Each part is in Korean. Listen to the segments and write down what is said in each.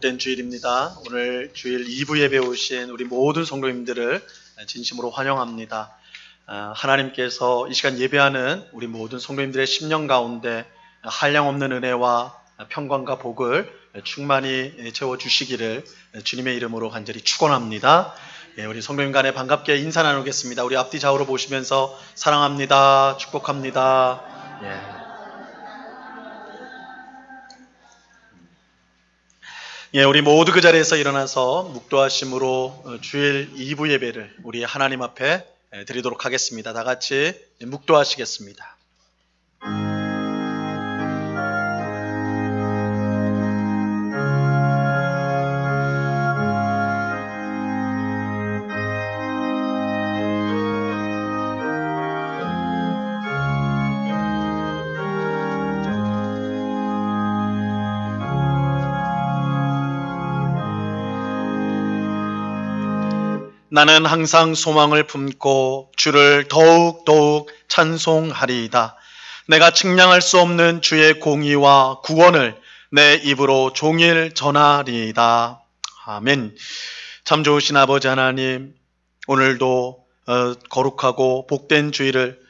된 주일입니다. 오늘 주일 2부 예배 오신 우리 모든 성도님들을 진심으로 환영합니다. 하나님께서 이 시간 예배하는 우리 모든 성도님들의 심령 가운데 한량없는 은혜와 평강과 복을 충만히 채워주시기를 주님의 이름으로 간절히 축원합니다. 우리 성도님 간에 반갑게 인사 나누겠습니다. 우리 앞뒤 좌우로 보시면서 사랑합니다. 축복합니다. 우리 모두 그 자리에서 일어나서 묵도하심으로 주일 2부 예배를 우리 하나님 앞에 드리도록 하겠습니다. 다 같이 묵도하시겠습니다. 나는 항상 소망을 품고 주를 더욱 찬송하리이다. 내가 측량할 수 없는 주의 공의와 구원을 내 입으로 종일 전하리이다. 아멘. 참 좋으신 아버지 하나님, 오늘도 거룩하고 복된 주일을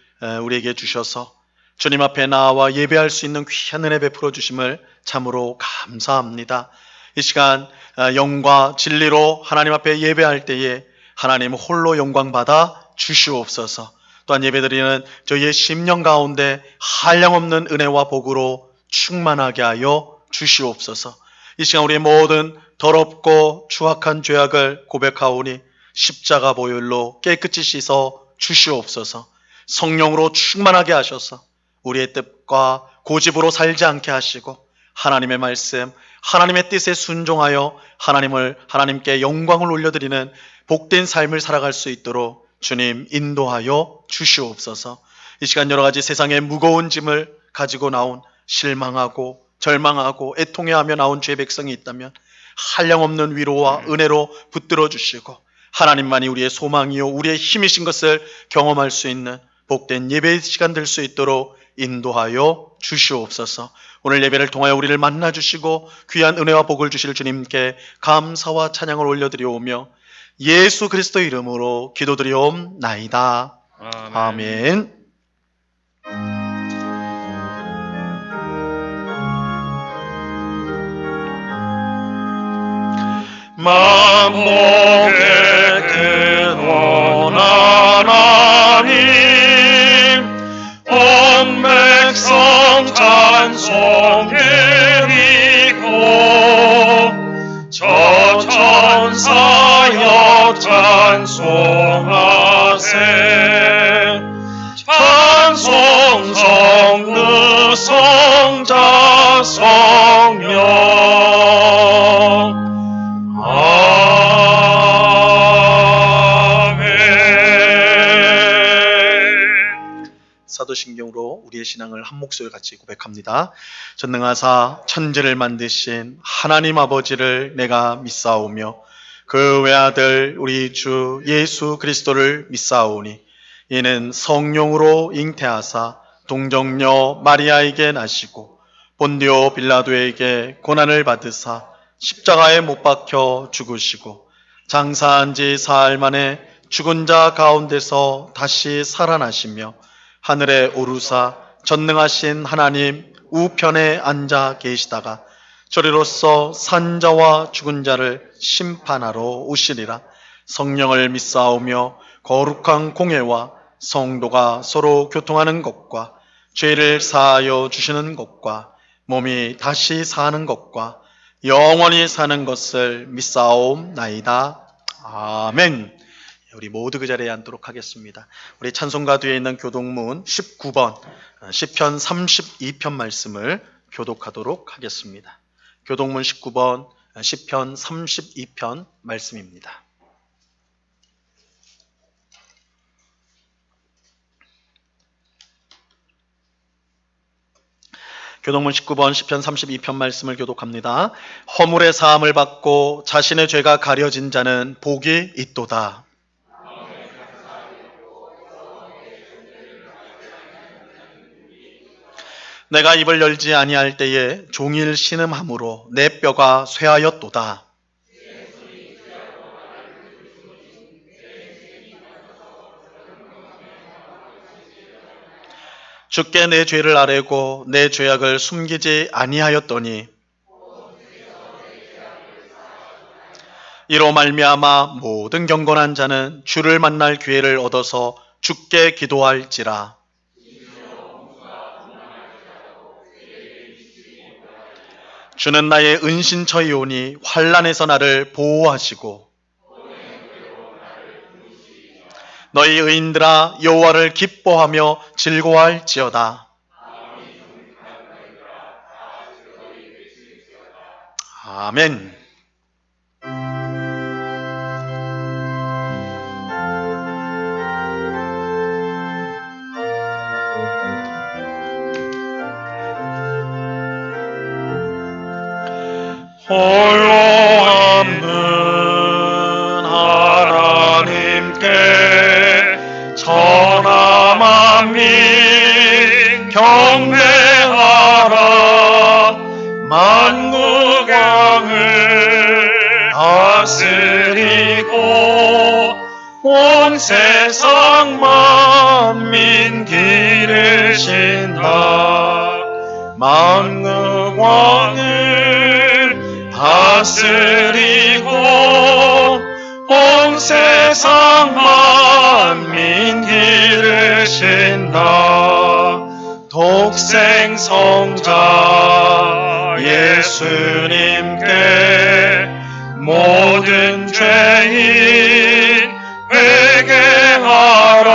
우리에게 주셔서 주님 앞에 나와 예배할 수 있는 귀한 은혜 베풀어 주심을 참으로 감사합니다. 이 시간 영과 진리로 하나님 앞에 예배할 때에 하나님 홀로 영광 받아 주시옵소서. 또한 예배드리는 저희의 심령 가운데 한량없는 은혜와 복으로 충만하게 하여 주시옵소서. 이 시간 우리의 모든 더럽고 추악한 죄악을 고백하오니 십자가 보혈로 깨끗이 씻어 주시옵소서. 성령으로 충만하게 하셔서 우리의 뜻과 고집으로 살지 않게 하시고 하나님의 말씀, 하나님의 뜻에 순종하여 하나님께 영광을 올려드리는 복된 삶을 살아갈 수 있도록 주님 인도하여 주시옵소서. 이 시간 여러 가지 세상의 무거운 짐을 가지고 나온 실망하고 절망하고 애통해하며 나온 죄 백성이 있다면 한량없는 위로와 은혜로 붙들어 주시고 하나님만이 우리의 소망이요 우리의 힘이신 것을 경험할 수 있는 복된 예배의 시간 될 수 있도록 인도하여 주시옵소서. 오늘 예배를 통하여 우리를 만나주시고 귀한 은혜와 복을 주실 주님께 감사와 찬양을 올려드리오며 예수 그리스도 이름으로 기도드리옵나이다. 아멘. 만복의 근원 하나님 온 백성 찬송드리고 저 천사여 찬송하세 찬송 성부 성자 성령 사도신경으로 우리의 신앙을 한 목소리 같이 고백합니다. 전능하사 천지를 만드신 하나님 아버지를 내가 믿사오며 그 외아들 우리 주 예수 그리스도를 믿사오니 이는 성령으로 잉태하사 동정녀 마리아에게 나시고 본디오 빌라도에게 고난을 받으사 십자가에 못 박혀 죽으시고 장사한 지 사흘 만에 죽은 자 가운데서 다시 살아나시며 하늘에 오르사 전능하신 하나님 우편에 앉아 계시다가 저리로서 산 자와 죽은 자를 심판하러 오시리라. 성령을 믿사오며 거룩한 공예와 성도가 서로 교통하는 것과 죄를 사하여 주시는 것과 몸이 다시 사는 것과 영원히 사는 것을 믿사옵나이다. 아멘. 우리 모두 그 자리에 앉도록 하겠습니다. 우리 찬송가 뒤에 있는 교독문 19번 시편 32편 말씀을 교독하도록 하겠습니다. 교독문 19번 시편 32편 말씀입니다. 교독문 19번 시편 32편 말씀을 교독합니다. 허물의 사함을 받고 자신의 죄가 가려진 자는 복이 있도다. 내가 입을 열지 아니할 때에 종일 신음함으로 내 뼈가 쇠하였도다. 주께 내 죄를 아뢰고 내 죄악을 숨기지 아니하였더니 이로 말미암아 모든 경건한 자는 주를 만날 기회를 얻어서 주께 기도할지라. 주는 나의 은신처이오니 환난에서 나를 보호하시고 너희 의인들아 여호와를 기뻐하며 즐거워할지어다. 아멘. 홀로 없는 하나님께 천하 만민 경배하라. 만국왕을 다스리고 온 세상 만민 기르신다. 만국왕을 다스리고 온 세상 만민 기르신다. 독생 성자 예수님께 모든 죄인 회개하라.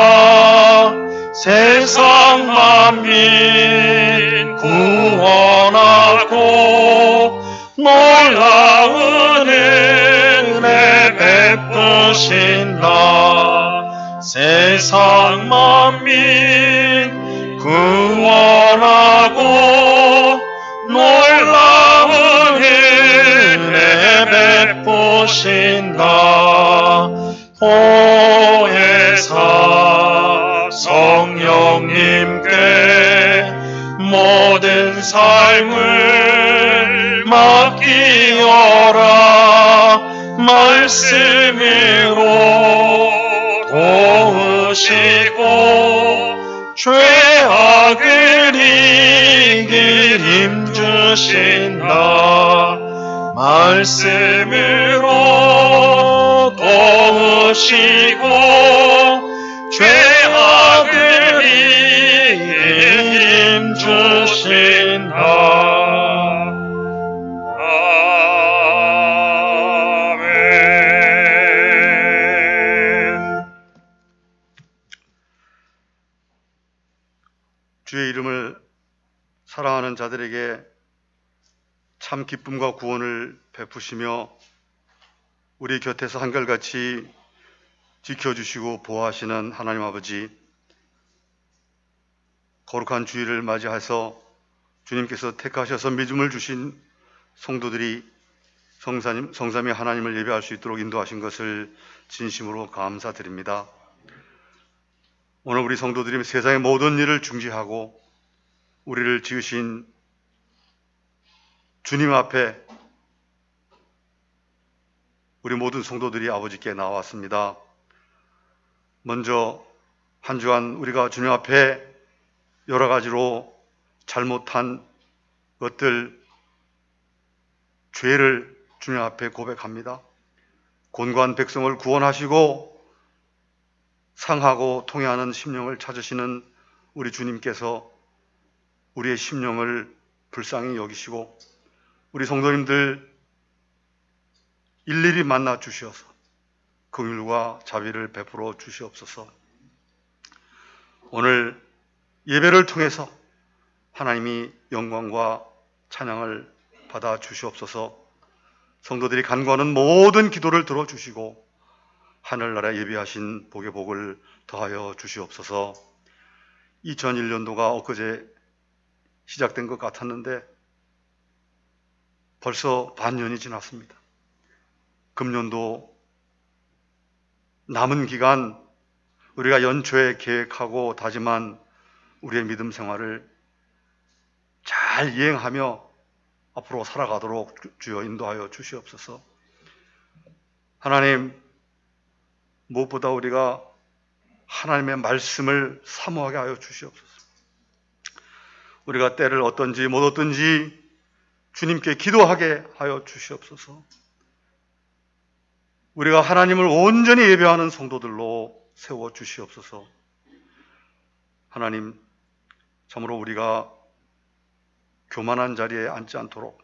세상 만민 구원하고 놀라운 은혜 베푸신다. 세상 만민 구원하고 놀라운 은혜 베푸신다. 보혜사 성령님께 모든 삶을 맡기어라. 말씀으로 도우시고 죄악을 이길 힘주신다. 말씀으로 도우시고 죄악을 이길 힘주신다. 아멘. 주의 이름을 사랑하는 자들에게 참 기쁨과 구원을 베푸시며 우리 곁에서 한결같이 지켜주시고 보호하시는 하나님 아버지, 거룩한 주일을 맞이해서 주님께서 택하셔서 믿음을 주신 성도들이 성삼위 하나님을 예배할 수 있도록 인도하신 것을 진심으로 감사드립니다. 오늘 우리 성도들이 세상의 모든 일을 중지하고 우리를 지으신 주님 앞에 우리 모든 성도들이 아버지께 나왔습니다. 먼저 한 주간 우리가 주님 앞에 여러 가지로 잘못한 것들, 죄를 주님 앞에 고백합니다. 곤고한 백성을 구원하시고 상하고 통회하는 심령을 찾으시는 우리 주님께서 우리의 심령을 불쌍히 여기시고 우리 성도님들 일일이 만나 주시어서 긍휼과 자비를 베풀어 주시옵소서. 오늘 예배를 통해서 하나님이 영광과 찬양을 받아 주시옵소서. 성도들이 간구하는 모든 기도를 들어주시고 하늘나라 예비하신 복의 복을 더하여 주시옵소서. 2001년도가 엊그제 시작된 것 같았는데 벌써 반년이 지났습니다. 금년도 남은 기간 우리가 연초에 계획하고 다짐한 우리의 믿음 생활을 잘 이행하며 앞으로 살아가도록 주여 인도하여 주시옵소서. 하나님, 무엇보다 우리가 하나님의 말씀을 사모하게 하여 주시옵소서. 우리가 때를 얻든지 못 얻든지 주님께 기도하게 하여 주시옵소서. 우리가 하나님을 온전히 예배하는 성도들로 세워 주시옵소서. 하나님, 참으로 우리가 교만한 자리에 앉지 않도록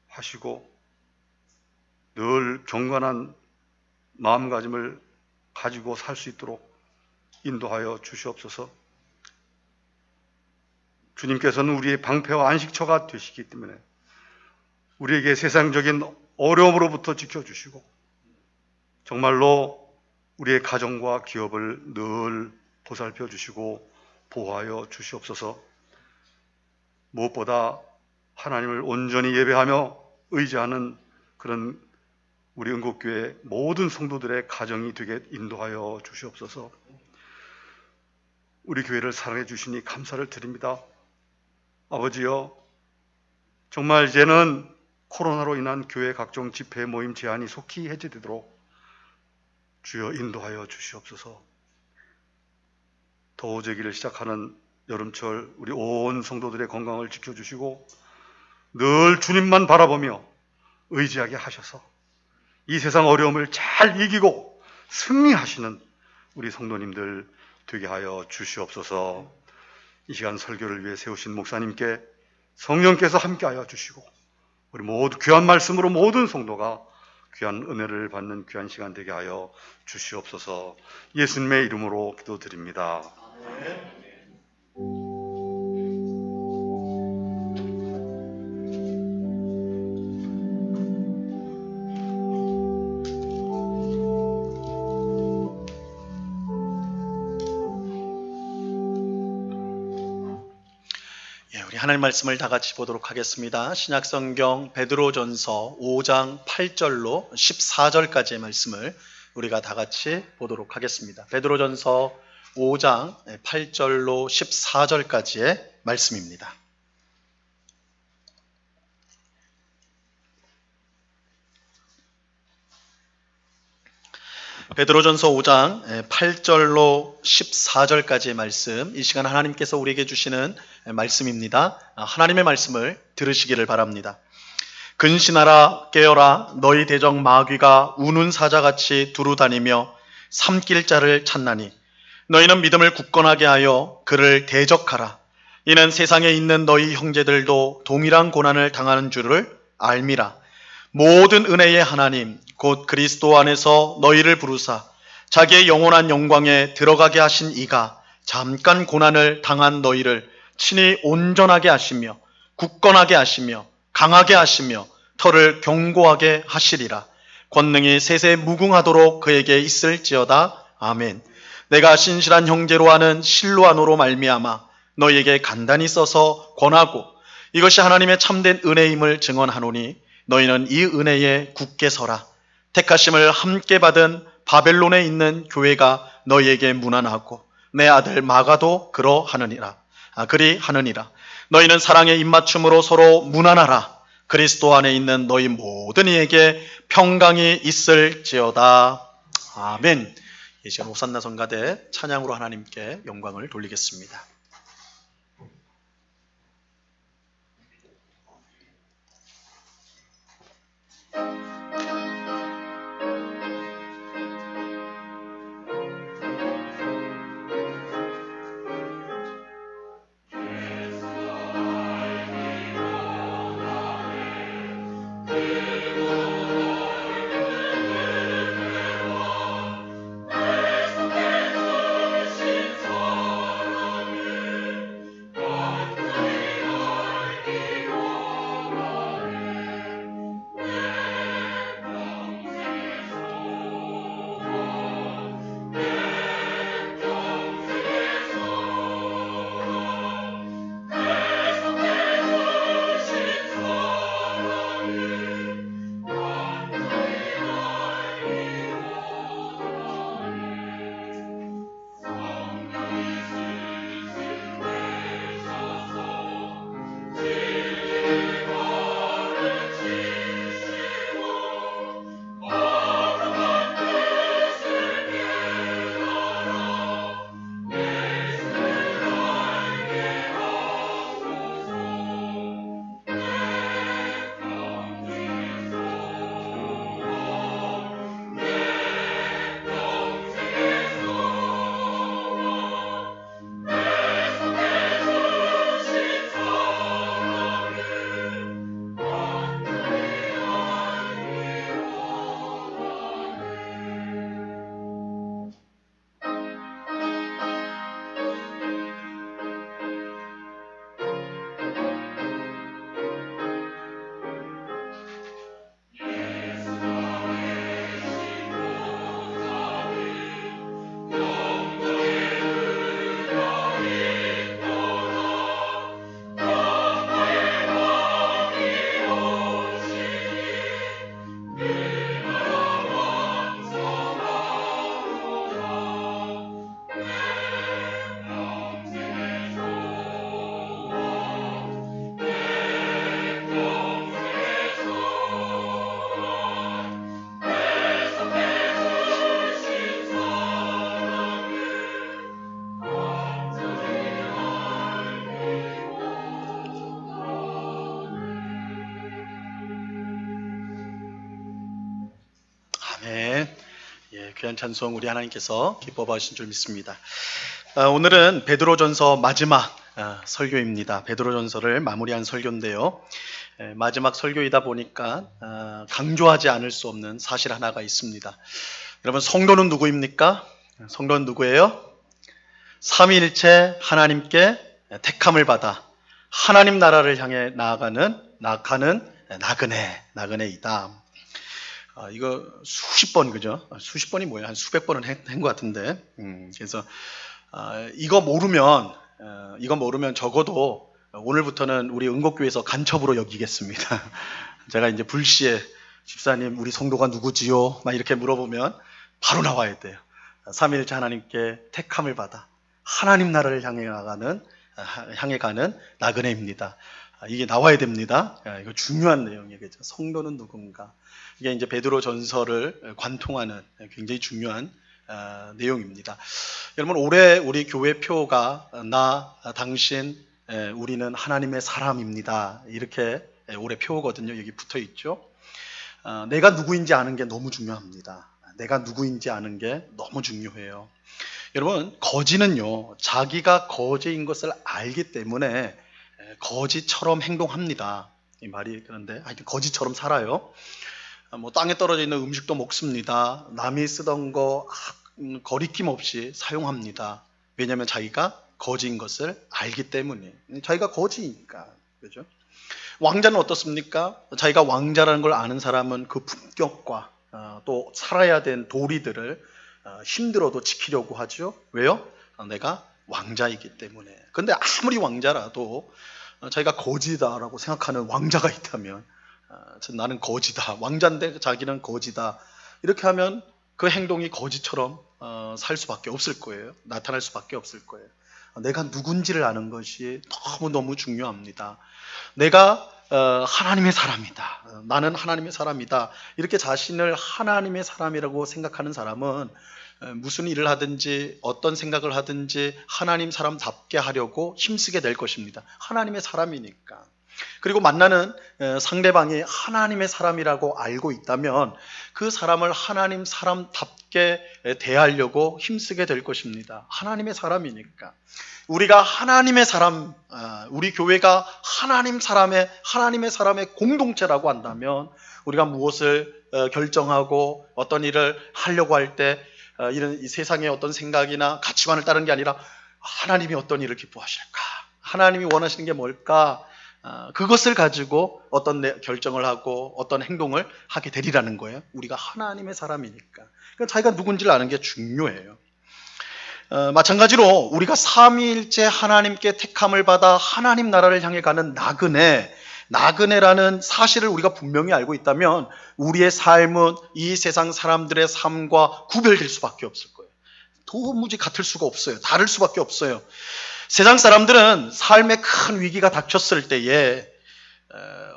하시고 늘 경건한 마음가짐을 가지고 살 수 있도록 인도하여 주시옵소서. 주님께서는 우리의 방패와 안식처가 되시기 때문에 우리에게 세상적인 어려움으로부터 지켜주시고 정말로 우리의 가정과 기업을 늘 보살펴 주시고 보호하여 주시옵소서. 무엇보다 하나님을 온전히 예배하며 의지하는 그런 우리 은국교회 모든 성도들의 가정이 되게 인도하여 주시옵소서. 우리 교회를 사랑해 주시니 감사를 드립니다. 아버지여, 정말 이제는 코로나로 인한 교회 각종 집회 모임 제한이 속히 해제되도록 주여 인도하여 주시옵소서. 더워지기를 시작하는 여름철 우리 온 성도들의 건강을 지켜주시고 늘 주님만 바라보며 의지하게 하셔서 이 세상 어려움을 잘 이기고 승리하시는 우리 성도님들 되게 하여 주시옵소서. 이 시간 설교를 위해 세우신 목사님께 성령께서 함께하여 주시고 우리 모두 귀한 말씀으로 모든 성도가 귀한 은혜를 받는 귀한 시간 되게 하여 주시옵소서. 예수님의 이름으로 기도드립니다. 우리 하나님 말씀을 다 같이 보도록 하겠습니다. 신약성경 베드로전서 5장 8절로 14절까지의 말씀을 우리가 다 같이 보도록 하겠습니다. 베드로전서 5장 8절로 14절까지의 말씀입니다. 베드로전서 5장 8절로 14절까지의 말씀, 이 시간 하나님께서 우리에게 주시는 말씀입니다. 하나님의 말씀을 들으시기를 바랍니다. 근신하라 깨어라 너희 대적 마귀가 우는 사자같이 두루다니며 삼킬 자를 찾나니 너희는 믿음을 굳건하게 하여 그를 대적하라. 이는 세상에 있는 너희 형제들도 동일한 고난을 당하는 줄을 알미라. 모든 은혜의 하나님 곧 그리스도 안에서 너희를 부르사 자기의 영원한 영광에 들어가게 하신 이가 잠깐 고난을 당한 너희를 친히 온전하게 하시며 굳건하게 하시며 강하게 하시며 터를 견고하게 하시리라. 권능이 세세 무궁하도록 그에게 있을지어다. 아멘. 내가 신실한 형제로 하는 실로아노로 말미암아 너희에게 간단히 써서 권하고 이것이 하나님의 참된 은혜임을 증언하노니 너희는 이 은혜에 굳게 서라. 택하심을 함께 받은 바벨론에 있는 교회가 너희에게 문안하고 내 아들 마가도 그리하느니라. 너희는 사랑의 입맞춤으로 서로 문안하라. 그리스도 안에 있는 너희 모든 이에게 평강이 있을지어다. 아멘. 이 시간 호산나 성가대 찬양으로 하나님께 영광을 돌리겠습니다. 예, 귀한 찬송 우리 하나님께서 기뻐 하신 줄 믿습니다. 오늘은 베드로전서 마지막 설교입니다. 베드로전서를 마무리한 설교인데요. 마지막 설교이다 보니까 강조하지 않을 수 없는 사실 하나가 있습니다. 여러분, 성도는 누구입니까? 성도는 누구예요? 삼위일체 하나님께 택함을 받아 하나님 나라를 향해 나아가는 나그네이다. 이거 수십 번, 그죠? 수십 번이 뭐야? 한 수백 번은 한 것 같은데. 그래서 이거 모르면 적어도 오늘부터는 우리 은곡교회에서 간첩으로 여기겠습니다. 제가 이제 불시에 집사님 우리 성도가 누구지요? 막 이렇게 물어보면 바로 나와야 돼요. 삼위일체 하나님께 택함을 받아 하나님 나라를 향해 가는 나그네입니다. 이게 나와야 됩니다. 이거 중요한 내용이겠죠. 성도는 누군가. 이게 이제 베드로 전서를 관통하는 굉장히 중요한 내용입니다. 여러분, 올해 우리 교회 표가 나, 당신, 우리는 하나님의 사람입니다. 이렇게 올해 표거든요. 여기 붙어 있죠. 내가 누구인지 아는 게 너무 중요합니다. 내가 누구인지 아는 게 너무 중요해요. 여러분, 거지는요, 자기가 거지인 것을 알기 때문에 거지처럼 행동합니다. 이 말이 그런데 하여튼 거지처럼 살아요. 뭐 땅에 떨어져 있는 음식도 먹습니다. 남이 쓰던 거 거리낌 없이 사용합니다. 왜냐하면 자기가 거지인 것을 알기 때문에. 자기가 거지니까. 그죠? 왕자는 어떻습니까? 자기가 왕자라는 걸 아는 사람은 그 품격과 또 살아야 된 도리들을 힘들어도 지키려고 하죠. 왜요? 내가 왕자이기 때문에. 근데 아무리 왕자라도 자기가 거지다라고 생각하는 왕자가 있다면 나는 거지다. 왕자인데 자기는 거지다. 이렇게 하면 그 행동이 거지처럼 살 수밖에 없을 거예요. 나타날 수밖에 없을 거예요. 내가 누군지를 아는 것이 너무너무 중요합니다. 내가 하나님의 사람이다. 나는 하나님의 사람이다. 이렇게 자신을 하나님의 사람이라고 생각하는 사람은 무슨 일을 하든지 어떤 생각을 하든지 하나님 사람답게 하려고 힘쓰게 될 것입니다. 하나님의 사람이니까. 그리고 만나는 상대방이 하나님의 사람이라고 알고 있다면 그 사람을 하나님 사람답게 대하려고 힘쓰게 될 것입니다. 하나님의 사람이니까. 우리가 하나님의 사람, 우리 교회가 하나님의 사람의 공동체라고 한다면 우리가 무엇을 결정하고 어떤 일을 하려고 할 때 이런 이 세상의 어떤 생각이나 가치관을 따르는 게 아니라 하나님이 어떤 일을 기뻐하실까? 하나님이 원하시는 게 뭘까? 그것을 가지고 어떤 결정을 하고 어떤 행동을 하게 되리라는 거예요. 우리가 하나님의 사람이니까. 그러니까 자기가 누군지를 아는 게 중요해요. 마찬가지로 우리가 삼위일체 하나님께 택함을 받아 하나님 나라를 향해 가는 나그네라는 사실을 우리가 분명히 알고 있다면 우리의 삶은 이 세상 사람들의 삶과 구별될 수밖에 없을 거예요. 도무지 같을 수가 없어요. 다를 수밖에 없어요. 세상 사람들은 삶의 큰 위기가 닥쳤을 때에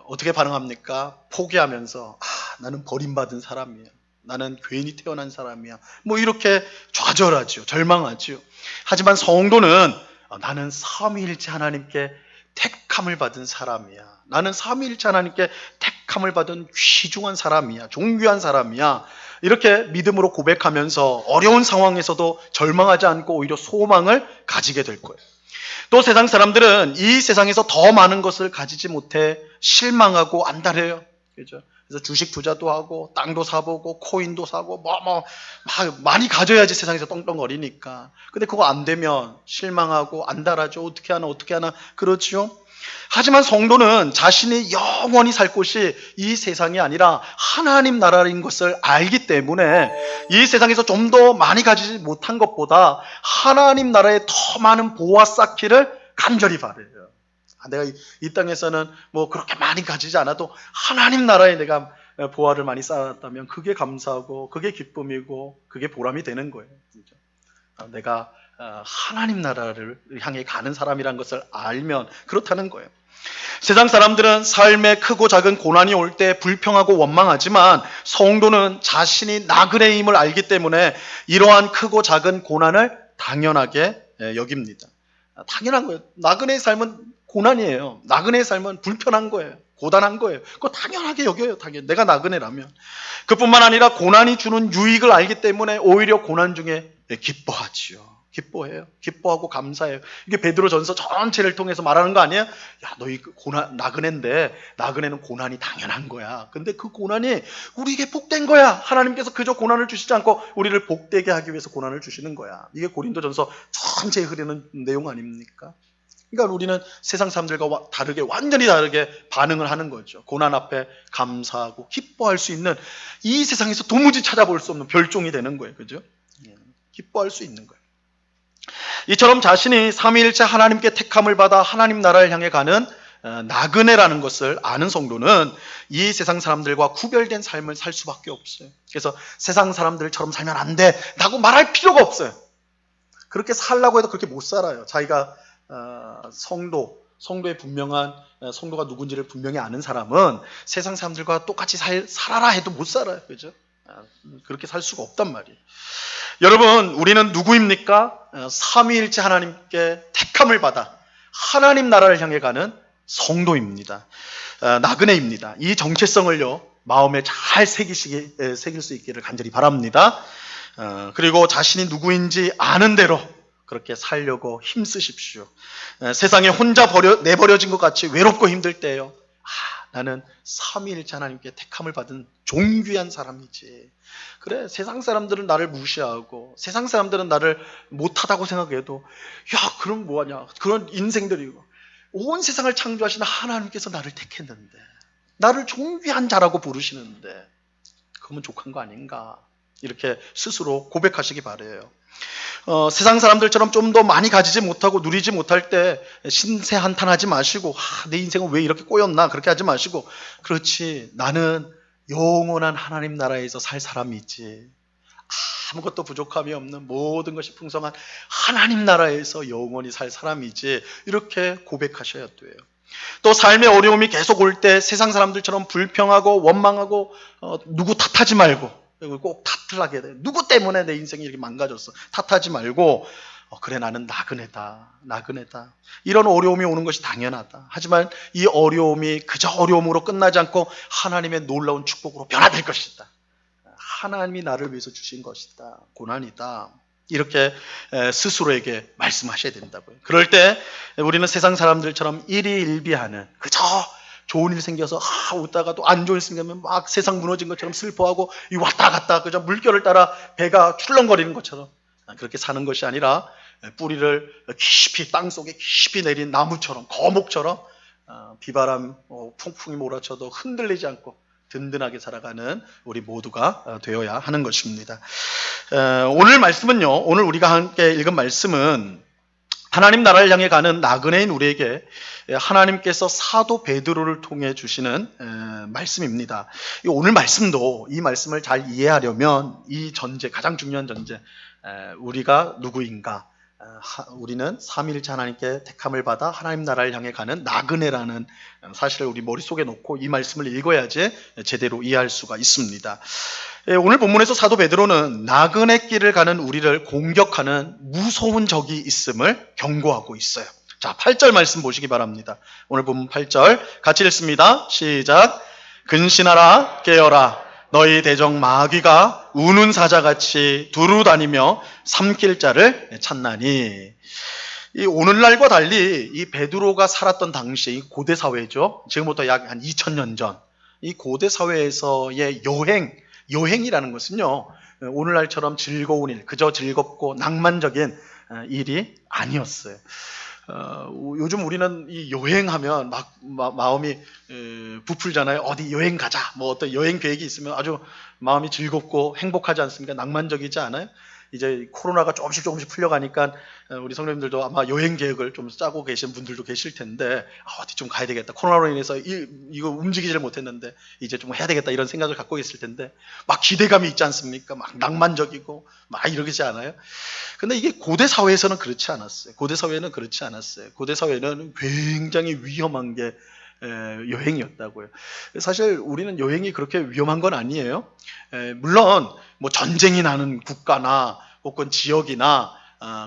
어떻게 반응합니까? 포기하면서 나는 버림받은 사람이야. 나는 괜히 태어난 사람이야. 뭐 이렇게 좌절하죠. 절망하죠. 하지만 성도는 나는 삼위일체 하나님께 택함을 받은 사람이야. 나는 삼위일체 하나님께 택함을 받은 귀중한 사람이야. 존귀한 사람이야. 이렇게 믿음으로 고백하면서 어려운 상황에서도 절망하지 않고 오히려 소망을 가지게 될 거예요. 또 세상 사람들은 이 세상에서 더 많은 것을 가지지 못해 실망하고 안달해요. 그죠? 그래서 주식 투자도 하고 땅도 사보고 코인도 사고 많이 가져야지 세상에서 떵떵거리니까. 근데 그거 안 되면 실망하고 안달하죠. 어떻게 하나 그렇죠. 하지만 성도는 자신이 영원히 살 곳이 이 세상이 아니라 하나님 나라인 것을 알기 때문에 이 세상에서 좀 더 많이 가지지 못한 것보다 하나님 나라에 더 많은 보화 쌓기를 간절히 바라요. 내가 이 땅에서는 뭐 그렇게 많이 가지지 않아도 하나님 나라에 내가 보화를 많이 쌓았다면 그게 감사하고 그게 기쁨이고 그게 보람이 되는 거예요. 진짜. 내가 하나님 나라를 향해 가는 사람이란 것을 알면 그렇다는 거예요. 세상 사람들은 삶에 크고 작은 고난이 올 때 불평하고 원망하지만 성도는 자신이 나그네임을 알기 때문에 이러한 크고 작은 고난을 당연하게 여깁니다. 당연한 거예요. 나그네의 삶은 고난이에요. 나그네의 삶은 불편한 거예요. 고단한 거예요. 그거 당연하게 여겨요. 당연. 내가 나그네라면. 그뿐만 아니라 고난이 주는 유익을 알기 때문에 오히려 고난 중에 기뻐하지요. 기뻐해요. 기뻐하고 감사해요. 이게 베드로전서 전체를 통해서 말하는 거 아니에요? 야, 너희 고난 나그네인데 나그네는 고난이 당연한 거야. 근데 그 고난이 우리에게 복된 거야. 하나님께서 그저 고난을 주시지 않고 우리를 복되게 하기 위해서 고난을 주시는 거야. 이게 고린도전서 전체에 흐르는 내용 아닙니까? 그러니까 우리는 세상 사람들과 다르게 완전히 다르게 반응을 하는 거죠. 고난 앞에 감사하고 기뻐할 수 있는 이 세상에서 도무지 찾아볼 수 없는 별종이 되는 거예요. 그죠? 기뻐할 수 있는 거예요. 이처럼 자신이 삼위일체 하나님께 택함을 받아 하나님 나라를 향해 가는 나그네라는 것을 아는 성도는 이 세상 사람들과 구별된 삶을 살 수밖에 없어요. 그래서 세상 사람들처럼 살면 안 돼 라고 말할 필요가 없어요. 그렇게 살라고 해도 그렇게 못 살아요. 자기가 성도의 분명한 성도가 누군지를 분명히 아는 사람은 세상 사람들과 똑같이 살아라 해도 못 살아요. 그죠? 그렇게 살 수가 없단 말이에요. 여러분, 우리는 누구입니까? 삼위일체 하나님께 택함을 받아 하나님 나라를 향해 가는 성도입니다. 나그네입니다. 이 정체성을요 마음에 잘 새길 수 있기를 간절히 바랍니다. 그리고 자신이 누구인지 아는 대로 그렇게 살려고 힘쓰십시오. 세상에 혼자 내버려진 것 같이 외롭고 힘들 때요. 나는 삼위일체 하나님께 택함을 받은 존귀한 사람이지. 그래, 세상 사람들은 나를 무시하고 세상 사람들은 나를 못하다고 생각해도 야, 그럼 뭐하냐. 그런 인생들이고 온 세상을 창조하신 하나님께서 나를 택했는데 나를 존귀한 자라고 부르시는데 그러면 족한 거 아닌가. 이렇게 스스로 고백하시기 바라요. 세상 사람들처럼 좀 더 많이 가지지 못하고 누리지 못할 때 신세 한탄하지 마시고 내 인생은 왜 이렇게 꼬였나 그렇게 하지 마시고 그렇지 나는 영원한 하나님 나라에서 살 사람이지 아무것도 부족함이 없는 모든 것이 풍성한 하나님 나라에서 영원히 살 사람이지 이렇게 고백하셔야 돼요. 또 삶의 어려움이 계속 올 때 세상 사람들처럼 불평하고 원망하고 누구 탓하지 말고 꼭 탓을 하게 돼. 누구 때문에 내 인생이 이렇게 망가졌어. 탓하지 말고 그래 나는 나그네다. 이런 어려움이 오는 것이 당연하다. 하지만 이 어려움이 그저 어려움으로 끝나지 않고 하나님의 놀라운 축복으로 변화될 것이다. 하나님이 나를 위해서 주신 것이다. 고난이다. 이렇게 스스로에게 말씀하셔야 된다고요. 그럴 때 우리는 세상 사람들처럼 일희일비하는 그저 좋은 일 생겨서 웃다가 또 안 좋은 일 생기면 막 세상 무너진 것처럼 슬퍼하고 왔다 갔다 그저 물결을 따라 배가 출렁거리는 것처럼 그렇게 사는 것이 아니라 뿌리를 깊이 땅속에 깊이 내린 나무처럼 거목처럼 비바람 풍풍이 몰아쳐도 흔들리지 않고 든든하게 살아가는 우리 모두가 되어야 하는 것입니다. 오늘 말씀은요. 오늘 우리가 함께 읽은 말씀은 하나님 나라를 향해 가는 나그네인 우리에게 하나님께서 사도 베드로를 통해 주시는 말씀입니다. 오늘 말씀도 이 말씀을 잘 이해하려면 이 전제, 가장 중요한 전제, 우리가 누구인가? 우리는 삼위일체 하나님께 택함을 받아 하나님 나라를 향해 가는 나그네라는 사실을 우리 머릿속에 놓고 이 말씀을 읽어야지 제대로 이해할 수가 있습니다. 오늘 본문에서 사도 베드로는 나그네 길을 가는 우리를 공격하는 무서운 적이 있음을 경고하고 있어요. 자, 8절 말씀 보시기 바랍니다. 오늘 본문 8절 같이 읽습니다. 시작. 근신하라 깨어라 너희 대적 마귀가 우는 사자같이 두루 다니며 삼킬 자를 찾나니. 이 오늘날과 달리 이 베드로가 살았던 당시 이 고대 사회죠. 지금부터 약 한 2000년 전 이 고대 사회에서의 여행이라는 것은요. 오늘날처럼 즐거운 일, 그저 즐겁고 낭만적인 일이 아니었어요. 요즘 우리는 이 여행하면 막 마음이 부풀잖아요. 어디 여행 가자. 뭐 어떤 여행 계획이 있으면 아주 마음이 즐겁고 행복하지 않습니까? 낭만적이지 않아요? 이제 코로나가 조금씩 풀려가니까 우리 성도님들도 아마 여행 계획을 좀 짜고 계신 분들도 계실 텐데 어디 좀 가야 되겠다. 코로나로 인해서 이거 움직이지를 못했는데 이제 좀 해야 되겠다 이런 생각을 갖고 계실 텐데 막 기대감이 있지 않습니까? 막 낭만적이고 막 이러지 않아요? 근데 이게 고대 사회에서는 그렇지 않았어요. 고대 사회는 그렇지 않았어요. 고대 사회는 굉장히 위험한 게 여행이었다고요. 사실 우리는 여행이 그렇게 위험한 건 아니에요. 물론 뭐 전쟁이 나는 국가나 혹은 지역이나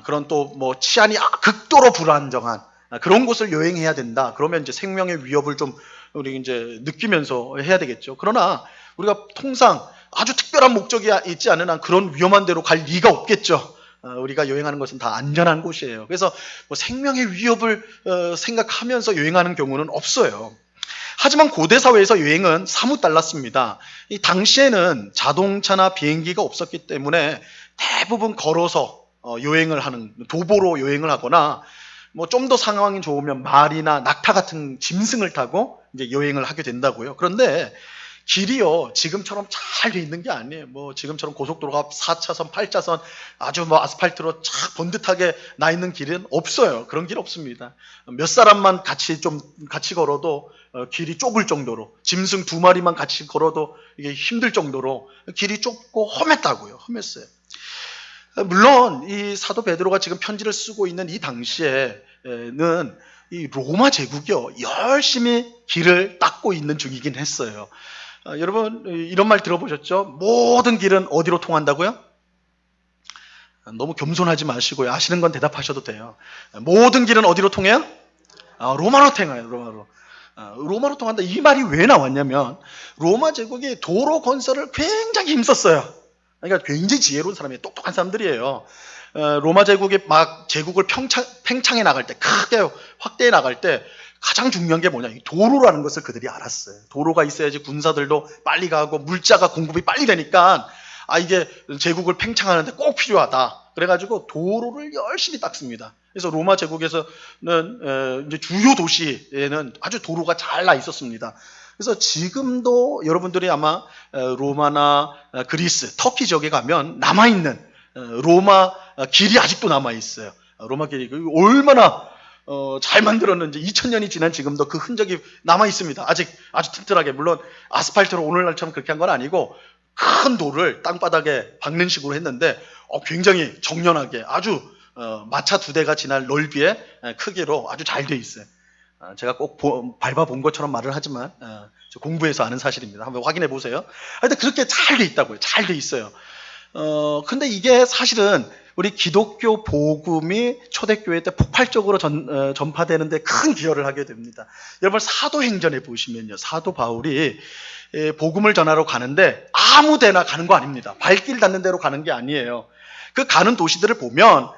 그런 또 뭐 치안이 극도로 불안정한 그런 곳을 여행해야 된다. 그러면 이제 생명의 위협을 좀 우리 이제 느끼면서 해야 되겠죠. 그러나 우리가 통상 아주 특별한 목적이 있지 않은 한 그런 위험한 데로 갈 리가 없겠죠. 우리가 여행하는 것은 다 안전한 곳이에요. 그래서 뭐 생명의 위협을 생각하면서 여행하는 경우는 없어요. 하지만 고대 사회에서 여행은 사뭇 달랐습니다. 이 당시에는 자동차나 비행기가 없었기 때문에 대부분 걸어서 여행을 하는, 도보로 여행을 하거나 뭐 좀 더 상황이 좋으면 말이나 낙타 같은 짐승을 타고 이제 여행을 하게 된다고요. 그런데 길이요, 지금처럼 잘 돼 있는 게 아니에요. 뭐 지금처럼 고속도로가 4차선, 8차선 아주 뭐 아스팔트로 쫙 번듯하게 나 있는 길은 없어요. 그런 길 없습니다. 몇 사람만 같이 걸어도 길이 좁을 정도로, 짐승 2마리만 같이 걸어도 이게 힘들 정도로 길이 좁고 험했다고요. 험했어요. 물론 이 사도 베드로가 지금 편지를 쓰고 있는 이 당시에는 이 로마 제국이요, 열심히 길을 닦고 있는 중이긴 했어요. 여러분 이런 말 들어보셨죠? 모든 길은 어디로 통한다고요? 너무 겸손하지 마시고요. 아시는 건 대답하셔도 돼요. 모든 길은 어디로 통해요? 로마로 통해요. 로마로 통한다. 이 말이 왜 나왔냐면 로마 제국이 도로 건설을 굉장히 힘썼어요. 그러니까 굉장히 지혜로운 사람이에요. 똑똑한 사람들이에요. 로마 제국이 막 제국을 팽창해 나갈 때, 크게 확대해 나갈 때 가장 중요한 게 뭐냐, 도로라는 것을 그들이 알았어요. 도로가 있어야지 군사들도 빨리 가고 물자가 공급이 빨리 되니까 이게 제국을 팽창하는데 꼭 필요하다. 그래가지고 도로를 열심히 닦습니다. 그래서 로마 제국에서는 이제 주요 도시에는 아주 도로가 잘 나 있었습니다. 그래서 지금도 여러분들이 아마 로마나 그리스, 터키 지역에 가면 남아있는 로마 길이 아직도 남아있어요. 로마 길이 얼마나 잘 만들었는지 2000년이 지난 지금도 그 흔적이 남아있습니다. 아직 아주 튼튼하게. 물론 아스팔트로 오늘날처럼 그렇게 한 건 아니고 큰 돌을 땅바닥에 박는 식으로 했는데 굉장히 정연하게 아주 마차 2대가 지날 넓이의 크기로 아주 잘 돼 있어요. 제가 꼭 밟아본 것처럼 말을 하지만 공부해서 아는 사실입니다. 한번 확인해 보세요. 하여튼 그렇게 잘 돼 있다고요. 잘 돼 있어요. 근데 이게 사실은 우리 기독교 복음이 초대교회 때 폭발적으로 전파되는데 큰 기여를 하게 됩니다. 여러분 사도행전에 보시면요, 사도 바울이 복음을 전하러 가는데 아무 데나 가는 거 아닙니다. 발길 닿는 데로 가는 게 아니에요. 그 가는 도시들을 보면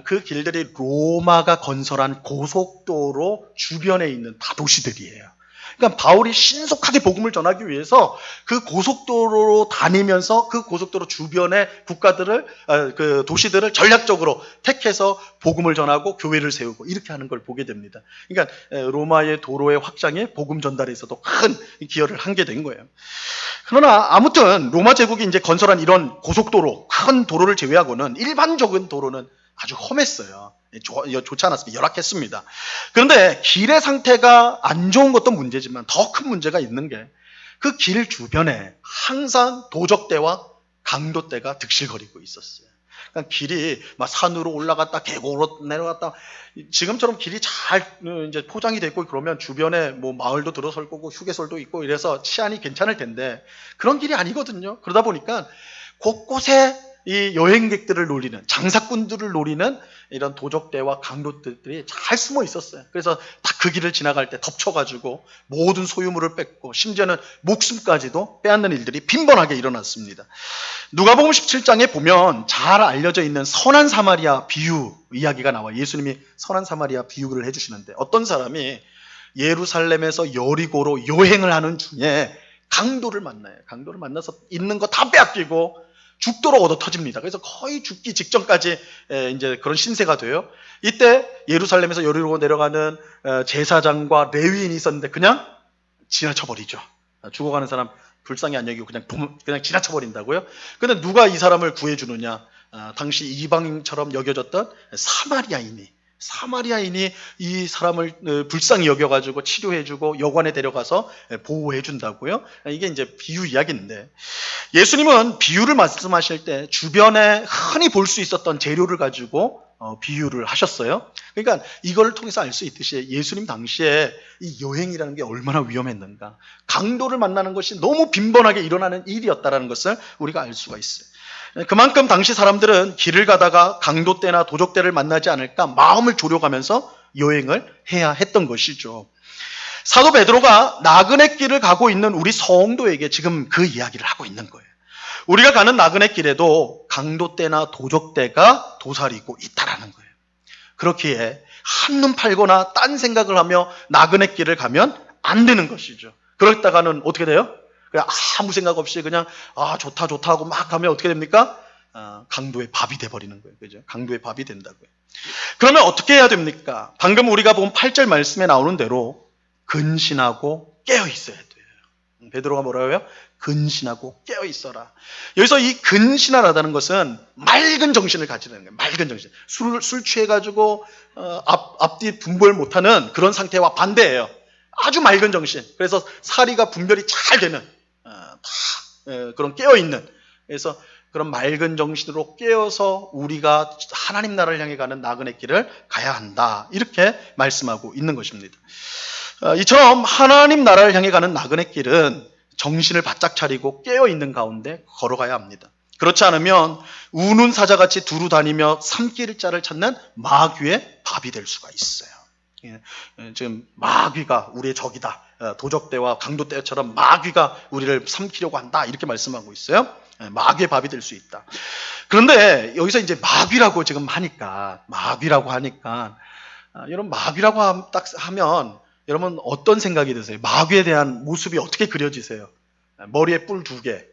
그 길들이 로마가 건설한 고속도로 주변에 있는 다 도시들이에요. 그러니까 바울이 신속하게 복음을 전하기 위해서 그 고속도로로 다니면서 그 고속도로 주변의 국가들을, 그 도시들을 전략적으로 택해서 복음을 전하고 교회를 세우고 이렇게 하는 걸 보게 됩니다. 그러니까 로마의 도로의 확장에 복음 전달에서도 큰 기여를 한 게 된 거예요. 그러나 아무튼 로마 제국이 이제 건설한 이런 고속도로, 큰 도로를 제외하고는 일반적인 도로는 아주 험했어요. 좋지 않았습니다. 열악했습니다. 그런데 길의 상태가 안 좋은 것도 문제지만 더 큰 문제가 있는 게 그 길 주변에 항상 도적대와 강도대가 득실거리고 있었어요. 그러니까 길이 막 산으로 올라갔다 계곡으로 내려갔다, 지금처럼 길이 잘 이제 포장이 되어 있고 그러면 주변에 뭐 마을도 들어설 거고 휴게소도 있고 이래서 치안이 괜찮을 텐데 그런 길이 아니거든요. 그러다 보니까 곳곳에 이 여행객들을 노리는, 장사꾼들을 노리는 이런 도적대와 강도들이 잘 숨어 있었어요. 그래서 딱 그 길을 지나갈 때 덮쳐가지고 모든 소유물을 뺏고 심지어는 목숨까지도 빼앗는 일들이 빈번하게 일어났습니다. 누가복음 17장에 보면 잘 알려져 있는 선한 사마리아 비유 이야기가 나와요. 예수님이 선한 사마리아 비유를 해주시는데 어떤 사람이 예루살렘에서 여리고로 여행을 하는 중에 강도를 만나요. 강도를 만나서 있는 거 다 빼앗기고 죽도록 얻어 터집니다. 그래서 거의 죽기 직전까지 이제 그런 신세가 돼요. 이때 예루살렘에서 여리고 내려가는 제사장과 레위인이 있었는데 그냥 지나쳐버리죠. 죽어가는 사람 불쌍히 안 여기고 그냥 지나쳐버린다고요. 근데 누가 이 사람을 구해주느냐? 당시 이방인처럼 여겨졌던 사마리아인이 이 사람을 불쌍히 여겨가지고 치료해주고 여관에 데려가서 보호해준다고요. 이게 이제 비유 이야기인데 예수님은 비유를 말씀하실 때 주변에 흔히 볼 수 있었던 재료를 가지고 비유를 하셨어요. 그러니까 이걸 통해서 알 수 있듯이 예수님 당시에 이 여행이라는 게 얼마나 위험했는가, 강도를 만나는 것이 너무 빈번하게 일어나는 일이었다는 것을 우리가 알 수가 있어요. 그만큼 당시 사람들은 길을 가다가 강도떼나 도적떼를 만나지 않을까 마음을 졸여가면서 여행을 해야 했던 것이죠. 사도 베드로가 나그네 길을 가고 있는 우리 성도에게 지금 그 이야기를 하고 있는 거예요. 우리가 가는 나그네 길에도 강도떼나 도적떼가 도사리고 있다라는 거예요. 그렇기에 한눈 팔거나 딴 생각을 하며 나그네 길을 가면 안 되는 것이죠. 그러다가는 어떻게 돼요? 그냥 아무 생각 없이 그냥 좋다 하고 막 가면 어떻게 됩니까? 강도의 밥이 돼버리는 거예요. 그죠? 강도의 밥이 된다고요. 그러면 어떻게 해야 됩니까? 방금 우리가 본 8절 말씀에 나오는 대로 근신하고 깨어 있어야 돼요. 베드로가 뭐라고 해요? 근신하고 깨어 있어라. 여기서 이 근신하라는 것은 맑은 정신을 가지라는 거예요. 맑은 정신. 술 취해가지고 앞뒤 분별 못하는 그런 상태와 반대예요. 아주 맑은 정신. 그래서 사리가 분별이 잘 되는 그런 깨어 있는. 그래서 그런 맑은 정신으로 깨어서 우리가 하나님 나라를 향해 가는 나그네 길을 가야 한다. 이렇게 말씀하고 있는 것입니다. 이처럼 하나님 나라를 향해 가는 나그네 길은 정신을 바짝 차리고 깨어 있는 가운데 걸어가야 합니다. 그렇지 않으면 우는 사자같이 두루 다니며 삼킬 자를 찾는 마귀의 밥이 될 수가 있어요. 지금 마귀가 우리의 적이다. 도적대와 강도대처럼 마귀가 우리를 삼키려고 한다. 이렇게 말씀하고 있어요. 마귀의 밥이 될 수 있다. 그런데 여기서 이제 마귀라고 지금 하니까 여러분 마귀라고 딱 하면 여러분 어떤 생각이 드세요? 마귀에 대한 모습이 어떻게 그려지세요? 머리에 뿔 2개,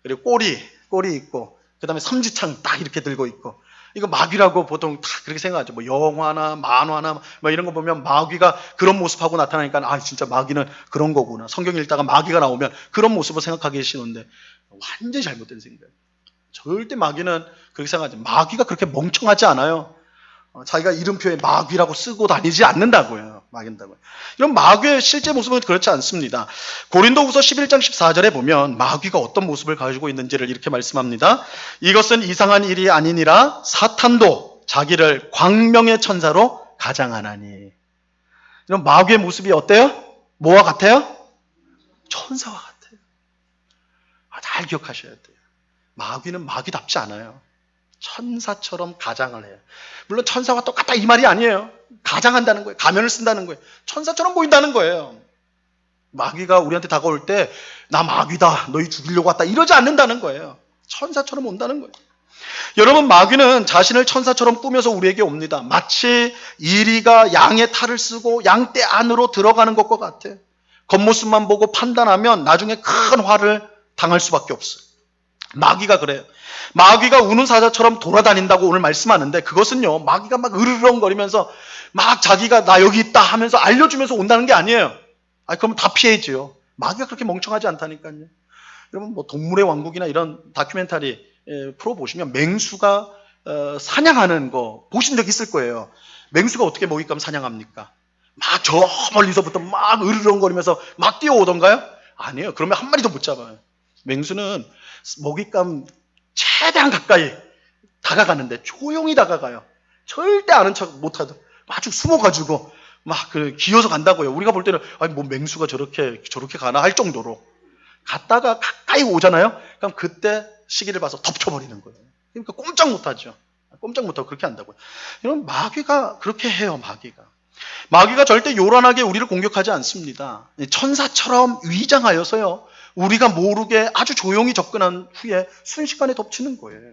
그리고 꼬리 있고, 그 다음에 삼지창 딱 이렇게 들고 있고, 이거 마귀라고 보통 다 그렇게 생각하죠. 뭐 영화나 만화나 뭐 이런 거 보면 마귀가 그런 모습하고 나타나니까 진짜 마귀는 그런 거구나. 성경 읽다가 마귀가 나오면 그런 모습을 생각하기 쉬운데 완전히 잘못된 생각이에요. 절대 마귀는 그렇게 생각하지. 마귀가 그렇게 멍청하지 않아요. 자기가 이름표에 마귀라고 쓰고 다니지 않는다고요. 마귀다고요. 이런 마귀의 실제 모습은 그렇지 않습니다. 고린도후서 11장 14절에 보면 마귀가 어떤 모습을 가지고 있는지를 이렇게 말씀합니다. 이것은 이상한 일이 아니니라 사탄도 자기를 광명의 천사로 가장하나니. 이런 마귀의 모습이 어때요? 뭐와 같아요? 천사와 같아요. 잘 기억하셔야 돼요. 마귀는 마귀답지 않아요. 천사처럼 가장을 해요. 물론 천사와 똑같다 이 말이 아니에요. 가장한다는 거예요. 가면을 쓴다는 거예요. 천사처럼 보인다는 거예요. 마귀가 우리한테 다가올 때 나 마귀다, 너희 죽이려고 왔다 이러지 않는다는 거예요. 천사처럼 온다는 거예요. 여러분, 마귀는 자신을 천사처럼 꾸며서 우리에게 옵니다. 마치 이리가 양의 탈을 쓰고 양떼 안으로 들어가는 것과 같아요. 겉모습만 보고 판단하면 나중에 큰 화를 당할 수밖에 없어요. 마귀가 그래요. 마귀가 우는 사자처럼 돌아다닌다고 오늘 말씀하는데, 그것은요, 마귀가 막 으르렁거리면서 막 자기가 나 여기 있다 하면서 알려주면서 온다는 게 아니에요. 그러면 다 피해지요. 마귀가 그렇게 멍청하지 않다니까요. 여러분, 뭐 동물의 왕국이나 이런 다큐멘터리 프로 보시면 맹수가 사냥하는 거 보신 적 있을 거예요. 맹수가 어떻게 먹잇감 사냥합니까? 막 저 멀리서부터 막 으르렁거리면서 막 뛰어오던가요? 아니에요. 그러면 한 마리도 못 잡아요. 맹수는 먹잇감 최대한 가까이 다가가는데 조용히 다가가요. 절대 아는 척 못하도 아주 숨어가지고 막 기어서 간다고요. 우리가 볼 때는 뭐 맹수가 저렇게 가나 할 정도로 갔다가 가까이 오잖아요. 그럼 그때 시기를 봐서 덮쳐버리는 거예요. 그러니까 꼼짝 못하죠. 꼼짝 못하고 그렇게 한다고요. 이런 마귀가 그렇게 해요. 마귀가 절대 요란하게 우리를 공격하지 않습니다. 천사처럼 위장하여서요, 우리가 모르게 아주 조용히 접근한 후에 순식간에 덮치는 거예요.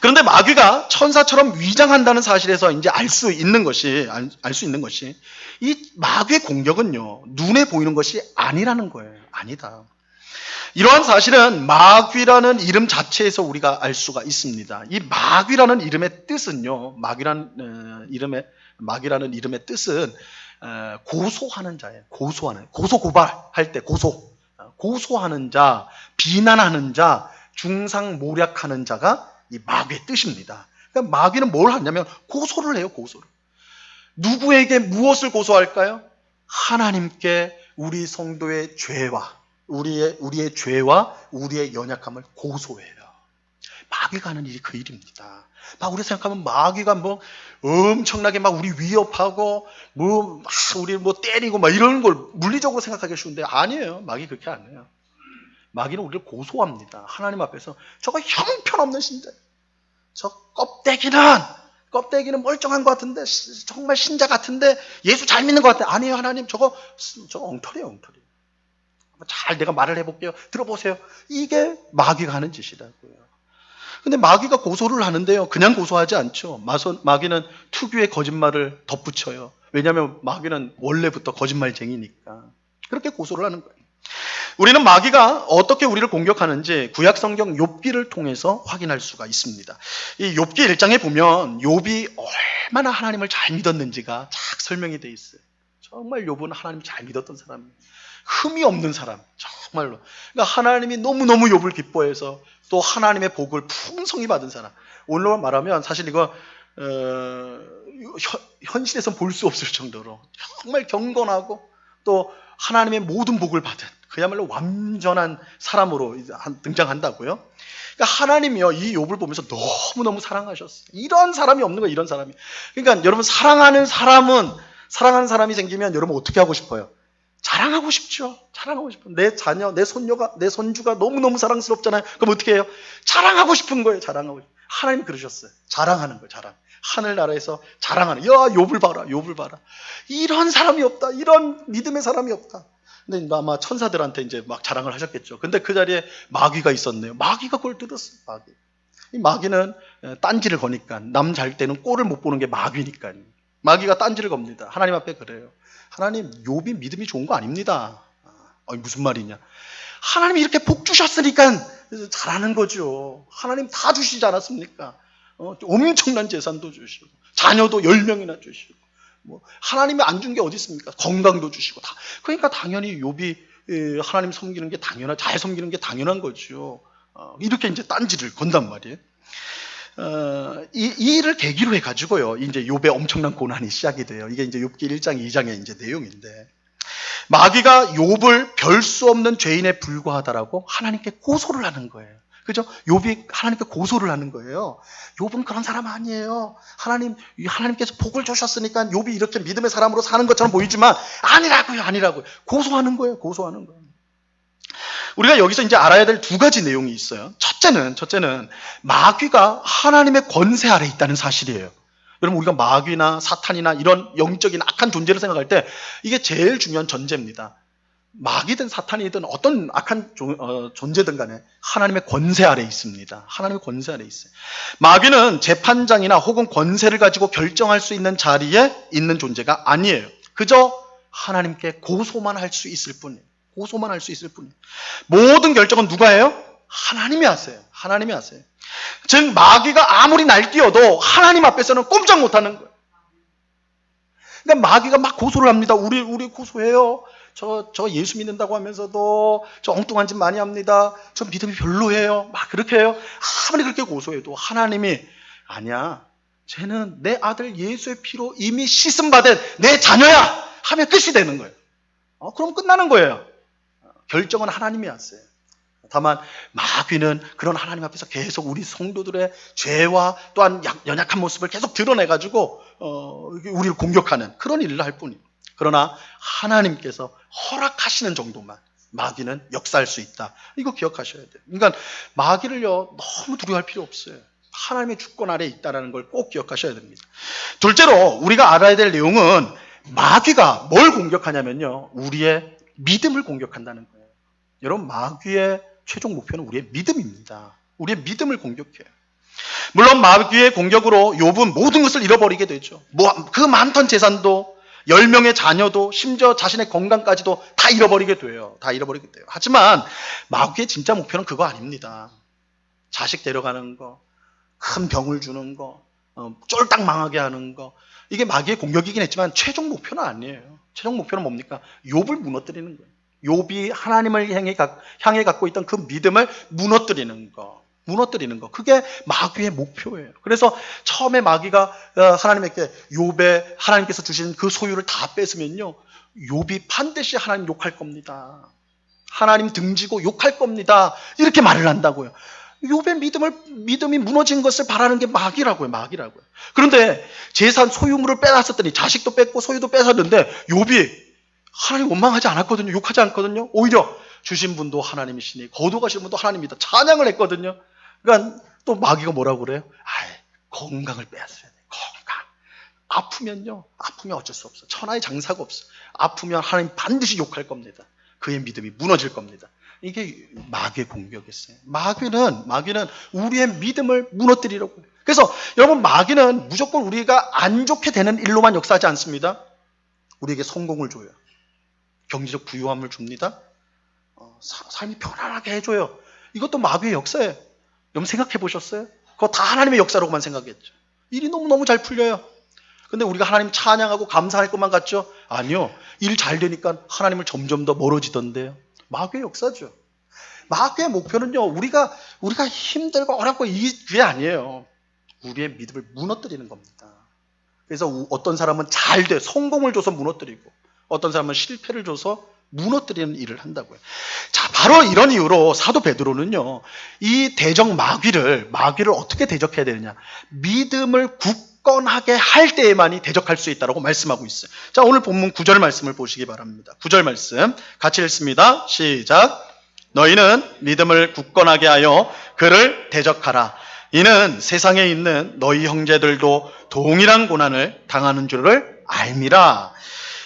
그런데 마귀가 천사처럼 위장한다는 사실에서 이제 알 수 있는 것이 이 마귀의 공격은요, 눈에 보이는 것이 아니라는 거예요. 아니다. 이러한 사실은 마귀라는 이름 자체에서 우리가 알 수가 있습니다. 이 마귀라는 이름의 뜻은요, 마귀라는 이름의 뜻은 고소하는 자예요. 고소 고발할 때 고소하는 자, 비난하는 자, 중상모략하는 자가 이 마귀의 뜻입니다. 그러니까 마귀는 뭘 하냐면 고소를 해요. 고소를. 누구에게 무엇을 고소할까요? 하나님께 우리 성도의 죄와 우리의 죄와 우리의 연약함을 고소해요. 마귀가 하는 일이 그 일입니다. 막 우리 생각하면 마귀가 뭐 엄청나게 막 우리 위협하고 우리 때리고 막 이런 걸 물리적으로 생각하기 쉬운데 아니에요. 마귀 그렇게 안 해요. 마귀는 우리를 고소합니다. 하나님 앞에서 저거 형편없는 신자, 저 껍데기는 껍데기는 멀쩡한 것 같은데 정말 신자 같은데 예수 잘 믿는 것 같아. 아니에요 하나님, 저거 엉터리예요, 엉터리. 잘 내가 말을 해볼게요. 들어보세요. 이게 마귀가 하는 짓이라고요. 근데 마귀가 고소를 하는데요, 그냥 고소하지 않죠. 마귀는 특유의 거짓말을 덧붙여요. 왜냐하면 마귀는 원래부터 거짓말쟁이니까. 그렇게 고소를 하는 거예요. 우리는 마귀가 어떻게 우리를 공격하는지 구약 성경 욥기를 통해서 확인할 수가 있습니다. 이 욥기 1장에 보면 욥이 얼마나 하나님을 잘 믿었는지가 쫙 설명이 돼 있어요. 정말 욥은 하나님 잘 믿었던 사람이에요. 흠이 없는 사람, 정말로. 그러니까 하나님이 너무너무 욥을 기뻐해서 또 하나님의 복을 풍성히 받은 사람. 오늘로 말하면 사실 이거 현실에서 볼 수 없을 정도로 정말 경건하고 또 하나님의 모든 복을 받은 그야말로 완전한 사람으로 등장한다고요. 그러니까 하나님이요, 이 욥을 보면서 너무너무 사랑하셨어요. 이런 사람이 없는 거예요, 이런 사람이. 그러니까 여러분, 사랑하는 사람이 생기면 여러분 어떻게 하고 싶어요? 자랑하고 싶죠. 자랑하고 싶어. 내 자녀, 내 손주가 너무너무 사랑스럽잖아요. 그럼 어떻게 해요? 자랑하고 싶은 거예요. 자랑하고 싶은. 하나님 그러셨어요. 자랑하는 거예요. 자랑. 하늘나라에서 자랑하는. 야, 욥을 봐라. 욥을 봐라. 이런 사람이 없다. 이런 믿음의 사람이 없다. 근데 아마 천사들한테 이제 막 자랑을 하셨겠죠. 근데 그 자리에 마귀가 있었네요. 마귀가 그걸 들었어요. 마귀. 이 마귀는 딴지를 거니까 남 잘 때는 꼴을 못 보는 게 마귀니까요. 마귀가 딴지를 겁니다. 하나님 앞에 그래요. 하나님, 욥이 믿음이 좋은 거 아닙니다. 무슨 말이냐? 하나님이 이렇게 복 주셨으니까 잘하는 거죠. 하나님 다 주시지 않았습니까? 엄청난 재산도 주시고 자녀도 10명이나 주시고 하나님이 안 준 게 어디 있습니까? 건강도 주시고 다. 그러니까 당연히 욥이 하나님 섬기는 게 잘 섬기는 게 당연한 거죠. 이렇게 이제 딴지를 건단 말이에요. 이 일을 계기로 해가지고요, 이제 욥의 엄청난 고난이 시작이 돼요. 이게 이제 욥기 1장, 2장의 이제 내용인데, 마귀가 욥을 별 수 없는 죄인에 불과하다라고 하나님께 고소를 하는 거예요. 그죠? 욥이 하나님께 고소를 하는 거예요. 욥은 그런 사람 아니에요. 하나님께서 복을 주셨으니까 욥이 이렇게 믿음의 사람으로 사는 것처럼 보이지만 아니라고요. 고소하는 거예요. 고소하는 거예요. 우리가 여기서 이제 알아야 될 두 가지 내용이 있어요. 첫째는 마귀가 하나님의 권세 아래 있다는 사실이에요. 여러분, 우리가 마귀나 사탄이나 이런 영적인 악한 존재를 생각할 때 이게 제일 중요한 전제입니다. 마귀든 사탄이든 어떤 악한 존재든 간에 하나님의 권세 아래 있습니다. 하나님의 권세 아래 있어요. 마귀는 재판장이나 혹은 권세를 가지고 결정할 수 있는 자리에 있는 존재가 아니에요. 그저 하나님께 고소만 할 수 있을 뿐이에요. 고소만 할 수 있을 뿐이에요. 모든 결정은 누가 해요? 하나님이 하세요. 하나님이 하세요. 즉 마귀가 아무리 날뛰어도 하나님 앞에서는 꼼짝 못하는 거예요. 그러니까 마귀가 막 고소를 합니다. 우리 고소해요. 저 예수 믿는다고 하면서도 저 엉뚱한 짓 많이 합니다. 저 믿음이 별로예요. 막 그렇게 해요. 아무리 그렇게 고소해도 하나님이 아니야. 쟤는 내 아들 예수의 피로 이미 씻음받은 내 자녀야 하면 끝이 되는 거예요. 그럼 끝나는 거예요. 결정은 하나님이 하세요. 다만 마귀는 그런 하나님 앞에서 계속 우리 성도들의 죄와 또한 연약한 모습을 계속 드러내가지고 우리를 공격하는 그런 일을 할 뿐이에요. 그러나 하나님께서 허락하시는 정도만 마귀는 역사할 수 있다. 이거 기억하셔야 돼요. 그러니까 마귀를요, 너무 두려워할 필요 없어요. 하나님의 주권 아래에 있다는 걸 꼭 기억하셔야 됩니다. 둘째로 우리가 알아야 될 내용은 마귀가 뭘 공격하냐면요, 우리의 믿음을 공격한다는 거예요. 여러분, 마귀의 최종 목표는 우리의 믿음입니다. 우리의 믿음을 공격해요. 물론 마귀의 공격으로 욥은 모든 것을 잃어버리게 되죠. 그 많던 재산도 10명의 자녀도 심지어 자신의 건강까지도 다 잃어버리게 돼요. 하지만 마귀의 진짜 목표는 그거 아닙니다. 자식 데려가는 거, 큰 병을 주는 거, 쫄딱 망하게 하는 거, 이게 마귀의 공격이긴 했지만 최종 목표는 아니에요. 최종 목표는 뭡니까? 욥을 무너뜨리는 거예요. 욥이 하나님을 향해 갖고 있던 그 믿음을 무너뜨리는 거. 그게 마귀의 목표예요. 그래서 처음에 마귀가 하나님께 욥에 하나님께서 주신 그 소유를 다 뺏으면요, 욥이 반드시 하나님 욕할 겁니다. 하나님 등지고 욕할 겁니다. 이렇게 말을 한다고요. 욥의 믿음이 무너진 것을 바라는 게 마귀라고요. 그런데 재산 소유물을 빼앗았더니 자식도 뺏고 소유도 뺏었는데 욥이 하나님 원망하지 않았거든요. 욕하지 않거든요. 오히려 주신 분도 하나님이시니 거두가신 분도 하나님이다. 찬양을 했거든요. 그러니까 또 마귀가 뭐라고 그래요? 건강을 빼앗어야 돼. 아프면 어쩔 수 없어. 천하의 장사가 없어. 아프면 하나님 반드시 욕할 겁니다. 그의 믿음이 무너질 겁니다. 이게 마귀의 공격이었어요. 마귀는 우리의 믿음을 무너뜨리려고 해요. 그래서 여러분, 마귀는 무조건 우리가 안 좋게 되는 일로만 역사하지 않습니다. 우리에게 성공을 줘요. 경제적 부유함을 줍니다. 삶이 편안하게 해줘요. 이것도 마귀의 역사예요. 여러분 생각해 보셨어요? 그거 다 하나님의 역사로만 생각했죠. 일이 너무너무 잘 풀려요. 근데 우리가 하나님 찬양하고 감사할 것만 같죠? 아니요. 일 잘 되니까 하나님을 점점 더 멀어지던데요. 마귀의 역사죠. 마귀의 목표는요, 우리가 힘들고 어렵고 그게 아니에요. 우리의 믿음을 무너뜨리는 겁니다. 그래서 어떤 사람은 잘 돼, 성공을 줘서 무너뜨리고, 어떤 사람은 실패를 줘서 무너뜨리는 일을 한다고요. 자, 바로 이런 이유로 사도 베드로는요, 이 대적 마귀를 어떻게 대적해야 되느냐? 믿음을 굳건하게 할 때에만이 대적할 수 있다고 말씀하고 있어요. 자, 오늘 본문 9절 말씀을 보시기 바랍니다. 9절 말씀 같이 읽습니다. 시작. 너희는 믿음을 굳건하게 하여 그를 대적하라. 이는 세상에 있는 너희 형제들도 동일한 고난을 당하는 줄을 알미라.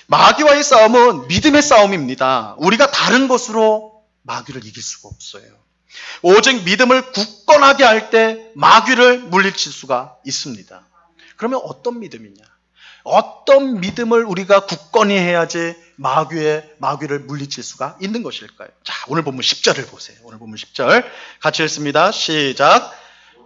마귀와의 싸움은 믿음의 싸움입니다. 우리가 다른 것으로 마귀를 이길 수가 없어요. 오직 믿음을 굳건하게 할 때 마귀를 물리칠 수가 있습니다. 그러면 어떤 믿음이냐? 어떤 믿음을 우리가 굳건히 해야지 마귀를 물리칠 수가 있는 것일까요? 자, 오늘 본문 10절을 보세요. 오늘 본문 10절 같이 읽습니다. 시작.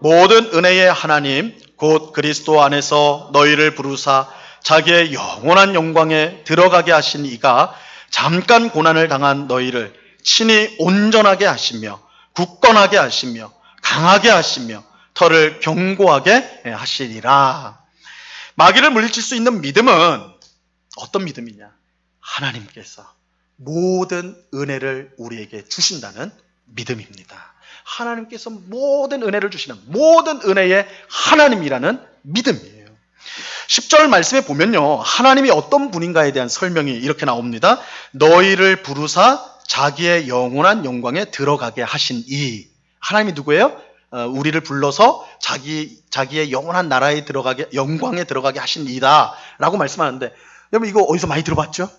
모든 은혜의 하나님 곧 그리스도 안에서 너희를 부르사 자기의 영원한 영광에 들어가게 하신 이가 잠깐 고난을 당한 너희를 친히 온전하게 하시며 굳건하게 하시며 강하게 하시며 터를 견고하게 하시리라. 마귀를 물리칠 수 있는 믿음은 어떤 믿음이냐? 하나님께서 모든 은혜를 우리에게 주신다는 믿음입니다. 하나님께서 모든 은혜를 주시는 모든 은혜의 하나님이라는 믿음이에요. 10절 말씀에 보면요, 하나님이 어떤 분인가에 대한 설명이 이렇게 나옵니다. 너희를 부르사 자기의 영원한 영광에 들어가게 하신 이. 하나님이 누구예요? 우리를 불러서 자기의 영원한 나라에 들어가게, 영광에 들어가게 하신 이다 라고 말씀하는데, 여러분 이거 어디서 많이 들어봤죠?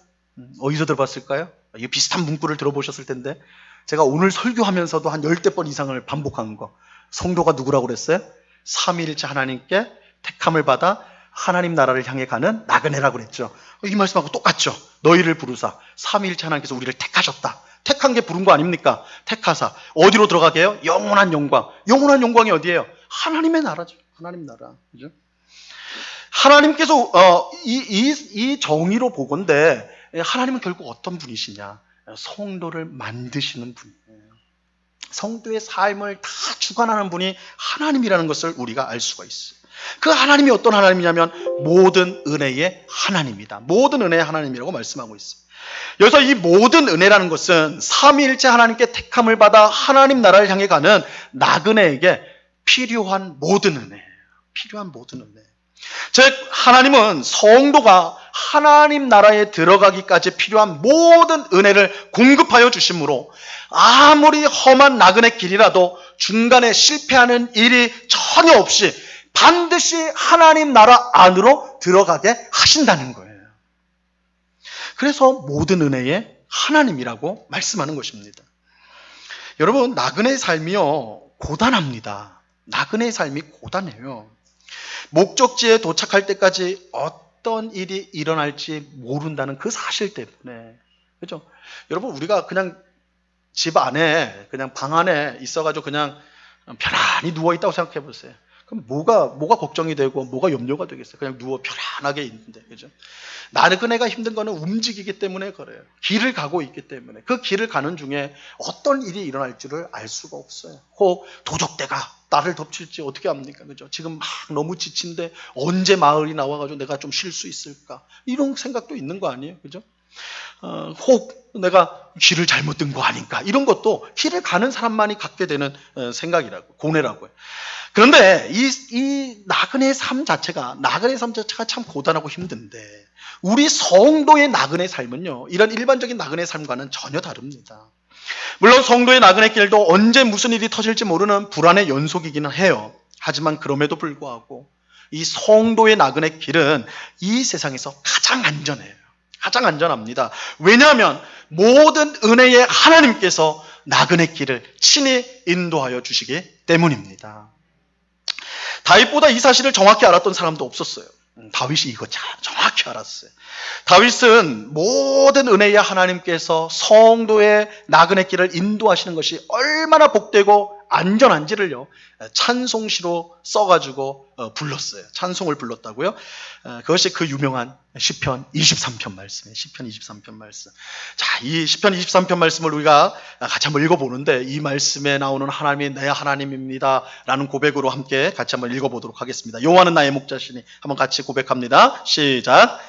어디서 들어봤을까요? 이거 비슷한 문구를 들어보셨을 텐데, 제가 오늘 설교하면서도 한 10대 이상을 반복한 거. 성도가 누구라고 그랬어요? 삼위일체 하나님께 택함을 받아 하나님 나라를 향해 가는 나그네라고 그랬죠. 이 말씀하고 똑같죠. 너희를 부르사 삼위일체 하나님께서 우리를 택하셨다. 택한 게 부른 거 아닙니까? 택하사 어디로 들어가게 해요? 영원한 영광. 영원한 영광이 어디예요? 하나님의 나라죠. 하나님 나라. 그죠? 하나님께서 이 정의로 보건대 하나님은 결국 어떤 분이시냐? 성도를 만드시는 분이에요. 성도의 삶을 다 주관하는 분이 하나님이라는 것을 우리가 알 수가 있어요. 그 하나님이 어떤 하나님이냐면 모든 은혜의 하나님이다. 모든 은혜의 하나님이라고 말씀하고 있어요. 여기서 이 모든 은혜라는 것은 삼위일체 하나님께 택함을 받아 하나님 나라를 향해 가는 나그네에게 필요한 모든 은혜예요. 필요한 모든 은혜. 즉 하나님은 성도가 하나님 나라에 들어가기까지 필요한 모든 은혜를 공급하여 주심으로 아무리 험한 나그네 길이라도 중간에 실패하는 일이 전혀 없이 반드시 하나님 나라 안으로 들어가게 하신다는 거예요. 그래서 모든 은혜의 하나님이라고 말씀하는 것입니다. 여러분, 나그네의 삶이요, 고단합니다. 나그네의 삶이 고단해요. 목적지에 도착할 때까지 어떤 일이 일어날지 모른다는 그 사실 때문에. 그렇죠? 여러분, 우리가 그냥 집 안에, 그냥 방 안에 있어가지고 그냥 편안히 누워있다고 생각해 보세요. 그럼 뭐가 걱정이 되고 뭐가 염려가 되겠어요? 그냥 누워 편안하게 있는데, 그죠? 나그네가 힘든 거는 움직이기 때문에 그래요. 길을 가고 있기 때문에. 그 길을 가는 중에 어떤 일이 일어날지를 알 수가 없어요. 혹 도적대가 나를 덮칠지 어떻게 합니까? 그죠? 지금 막 너무 지친데 언제 마을이 나와가지고 내가 좀 쉴 수 있을까? 이런 생각도 있는 거 아니에요? 그죠? 혹 내가 길을 잘못 든 거 아닌가? 이런 것도 길을 가는 사람만이 갖게 되는 생각이라고, 고뇌라고요. 그런데 이 나그네의 삶 자체가 참 고단하고 힘든데, 우리 성도의 나그네 삶은요, 이런 일반적인 나그네 삶과는 전혀 다릅니다. 물론 성도의 나그네 길도 언제 무슨 일이 터질지 모르는 불안의 연속이기는 해요. 하지만 그럼에도 불구하고 이 성도의 나그네 길은 이 세상에서 가장 안전해요. 가장 안전합니다. 왜냐하면 모든 은혜의 하나님께서 나그네 길을 친히 인도하여 주시기 때문입니다. 다윗보다 이 사실을 정확히 알았던 사람도 없었어요. 다윗이 이거 잘 정확히 알았어요. 다윗은 모든 은혜의 하나님께서 성도의 나그네 길을 인도하시는 것이 얼마나 복되고 안전한지를요, 찬송시로 써가지고 불렀어요. 찬송을 불렀다고요. 그것이 그 유명한 시편 23편 말씀이에요. 시편 23편 말씀. 자, 이 시편 23편 말씀을 우리가 같이 한번 읽어보는데, 이 말씀에 나오는 하나님이 내 하나님입니다 라는 고백으로 함께 같이 한번 읽어보도록 하겠습니다. 여호와는 나의 목자시니, 한번 같이 고백합니다. 시작.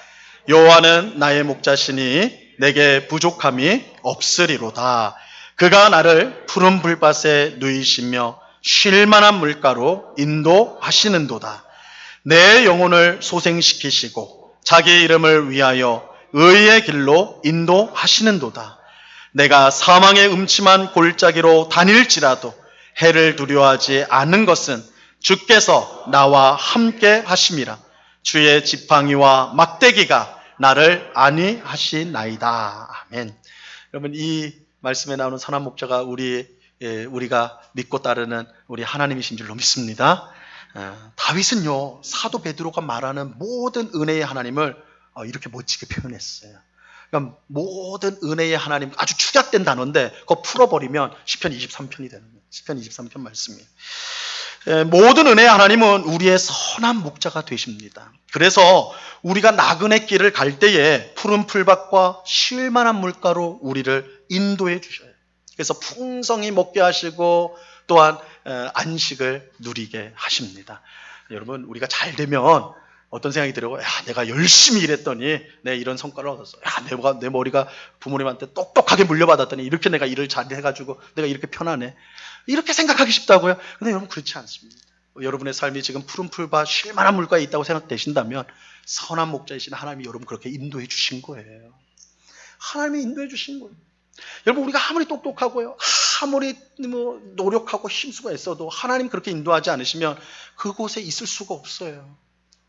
여호와는 나의 목자시니 내게 부족함이 없으리로다. 그가 나를 푸른 불밭에 누이시며 쉴 만한 물가로 인도하시는도다. 내 영혼을 소생시키시고 자기 이름을 위하여 의의 길로 인도하시는도다. 내가 사망의 음침한 골짜기로 다닐지라도 해를 두려워하지 않는 것은 주께서 나와 함께 하심이라. 주의 지팡이와 막대기가 나를 안위하시나이다. 아멘. 여러분, 이 말씀에 나오는 선한 목자가 우리가 믿고 따르는 우리 하나님이신 줄로 믿습니다. 다윗은요, 사도 베드로가 말하는 모든 은혜의 하나님을 이렇게 멋지게 표현했어요. 그러니까 모든 은혜의 하나님, 아주 축약된 단어인데 그거 풀어버리면 시편 23편이 되는 거예요. 시편 23편 말씀이에요. 모든 은혜의 하나님은 우리의 선한 목자가 되십니다. 그래서 우리가 나그네 길을 갈 때에 푸른 풀밭과 쉴 만한 물가로 우리를 인도해 주셔요. 그래서 풍성히 먹게 하시고 또한 안식을 누리게 하십니다. 여러분, 우리가 잘 되면 어떤 생각이 들어요? 야, 내가 열심히 일했더니 내가 이런 성과를 얻었어. 야, 내 머리가 부모님한테 똑똑하게 물려받았더니 이렇게 내가 일을 잘 해가지고 내가 이렇게 편하네. 이렇게 생각하기 쉽다고요? 근데 여러분, 그렇지 않습니다. 여러분의 삶이 지금 푸른 풀밭 쉴 만한 물가에 있다고 생각되신다면 선한 목자이신 하나님이 여러분 그렇게 인도해 주신 거예요. 하나님이 인도해 주신 거예요. 여러분, 우리가 아무리 똑똑하고요, 아무리 노력하고 힘쓰고 애써도 하나님 그렇게 인도하지 않으시면 그곳에 있을 수가 없어요.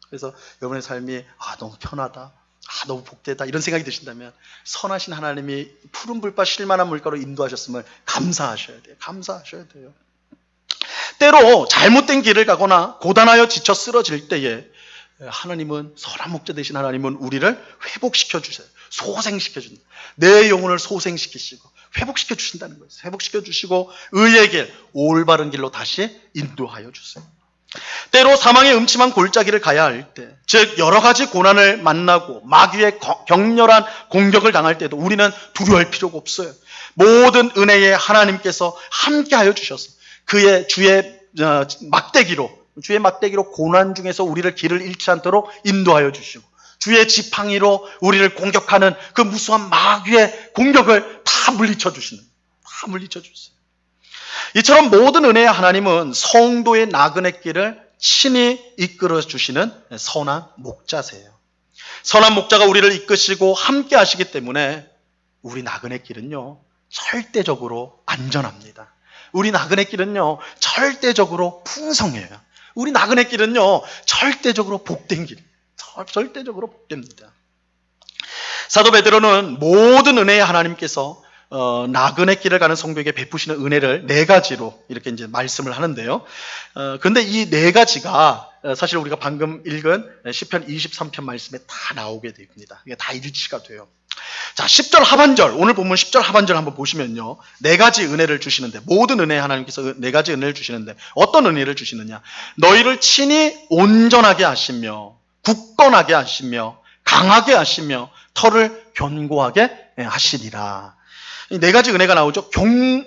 그래서 여러분의 삶이 너무 편하다, 너무 복되다 이런 생각이 드신다면 선하신 하나님이 푸른 불밭 쉴 만한 물가로 인도하셨음을 감사하셔야 돼요. 감사하셔야 돼요. 때로 잘못된 길을 가거나 고단하여 지쳐 쓰러질 때에 하나님은, 선한 목자 되신 하나님은 우리를 회복시켜 주세요. 소생시켜 준다. 내 영혼을 소생시키시고 회복시켜 주신다는 거예요. 회복시켜 주시고 의의 길, 올바른 길로 다시 인도하여 주세요. 때로 사망의 음침한 골짜기를 가야 할 때, 즉 여러 가지 고난을 만나고 마귀의 격렬한 공격을 당할 때도 우리는 두려워할 필요가 없어요. 모든 은혜의 하나님께서 함께하여 주셔서 주의 막대기로 고난 중에서 우리를 길을 잃지 않도록 인도하여 주시고, 주의 지팡이로 우리를 공격하는 그 무수한 마귀의 공격을 다 물리쳐 주시는, 다 물리쳐 주세요. 이처럼 모든 은혜의 하나님은 성도의 나그네 길을 친히 이끌어 주시는 선한 목자세요. 선한 목자가 우리를 이끄시고 함께 하시기 때문에 우리 나그네 길은요, 절대적으로 안전합니다. 우리 나그네 길은요, 절대적으로 풍성해요. 우리 나그네 길은요, 절대적으로 복된 길, 절대적으로 복됩니다. 사도 베드로는 모든 은혜의 하나님께서 나그네 길을 가는 성도에게 베푸시는 은혜를 4가지로 이렇게 이제 말씀을 하는데요. 그런데 이 4가지가 사실 우리가 방금 읽은 시편 23편 말씀에 다 나오게 됩니다. 이게 다 일치가 돼요. 자, 10절 하반절, 오늘 본문 10절 하반절 한번 보시면요, 4가지 은혜를 주시는데, 모든 은혜 하나님께서 4가지 은혜를 주시는데 어떤 은혜를 주시느냐? 너희를 친히 온전하게 하시며 굳건하게 하시며 강하게 하시며 털을 견고하게 하시리라. 이 4가지 은혜가 나오죠.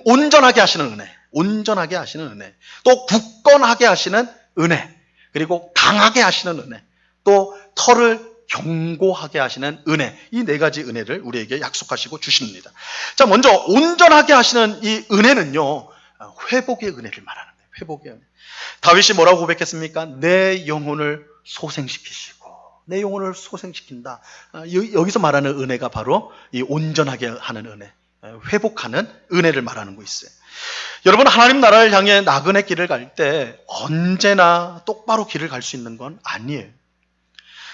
온전하게 하시는 은혜, 온전하게 하시는 은혜, 또 굳건하게 하시는 은혜, 그리고 강하게 하시는 은혜, 또 털을 견고하게 하시는 은혜, 이 4가지 은혜를 우리에게 약속하시고 주십니다. 자, 먼저 온전하게 하시는 이 은혜는요, 회복의 은혜를 말하는 거예요. 회복의 은혜. 다윗이 뭐라고 고백했습니까? 내 영혼을 소생시키시고, 내 영혼을 소생시킨다. 여기서 말하는 은혜가 바로 이 온전하게 하는 은혜, 회복하는 은혜를 말하는 거 있어요. 여러분, 하나님 나라를 향해 나그네 길을 갈 때 언제나 똑바로 길을 갈 수 있는 건 아니에요.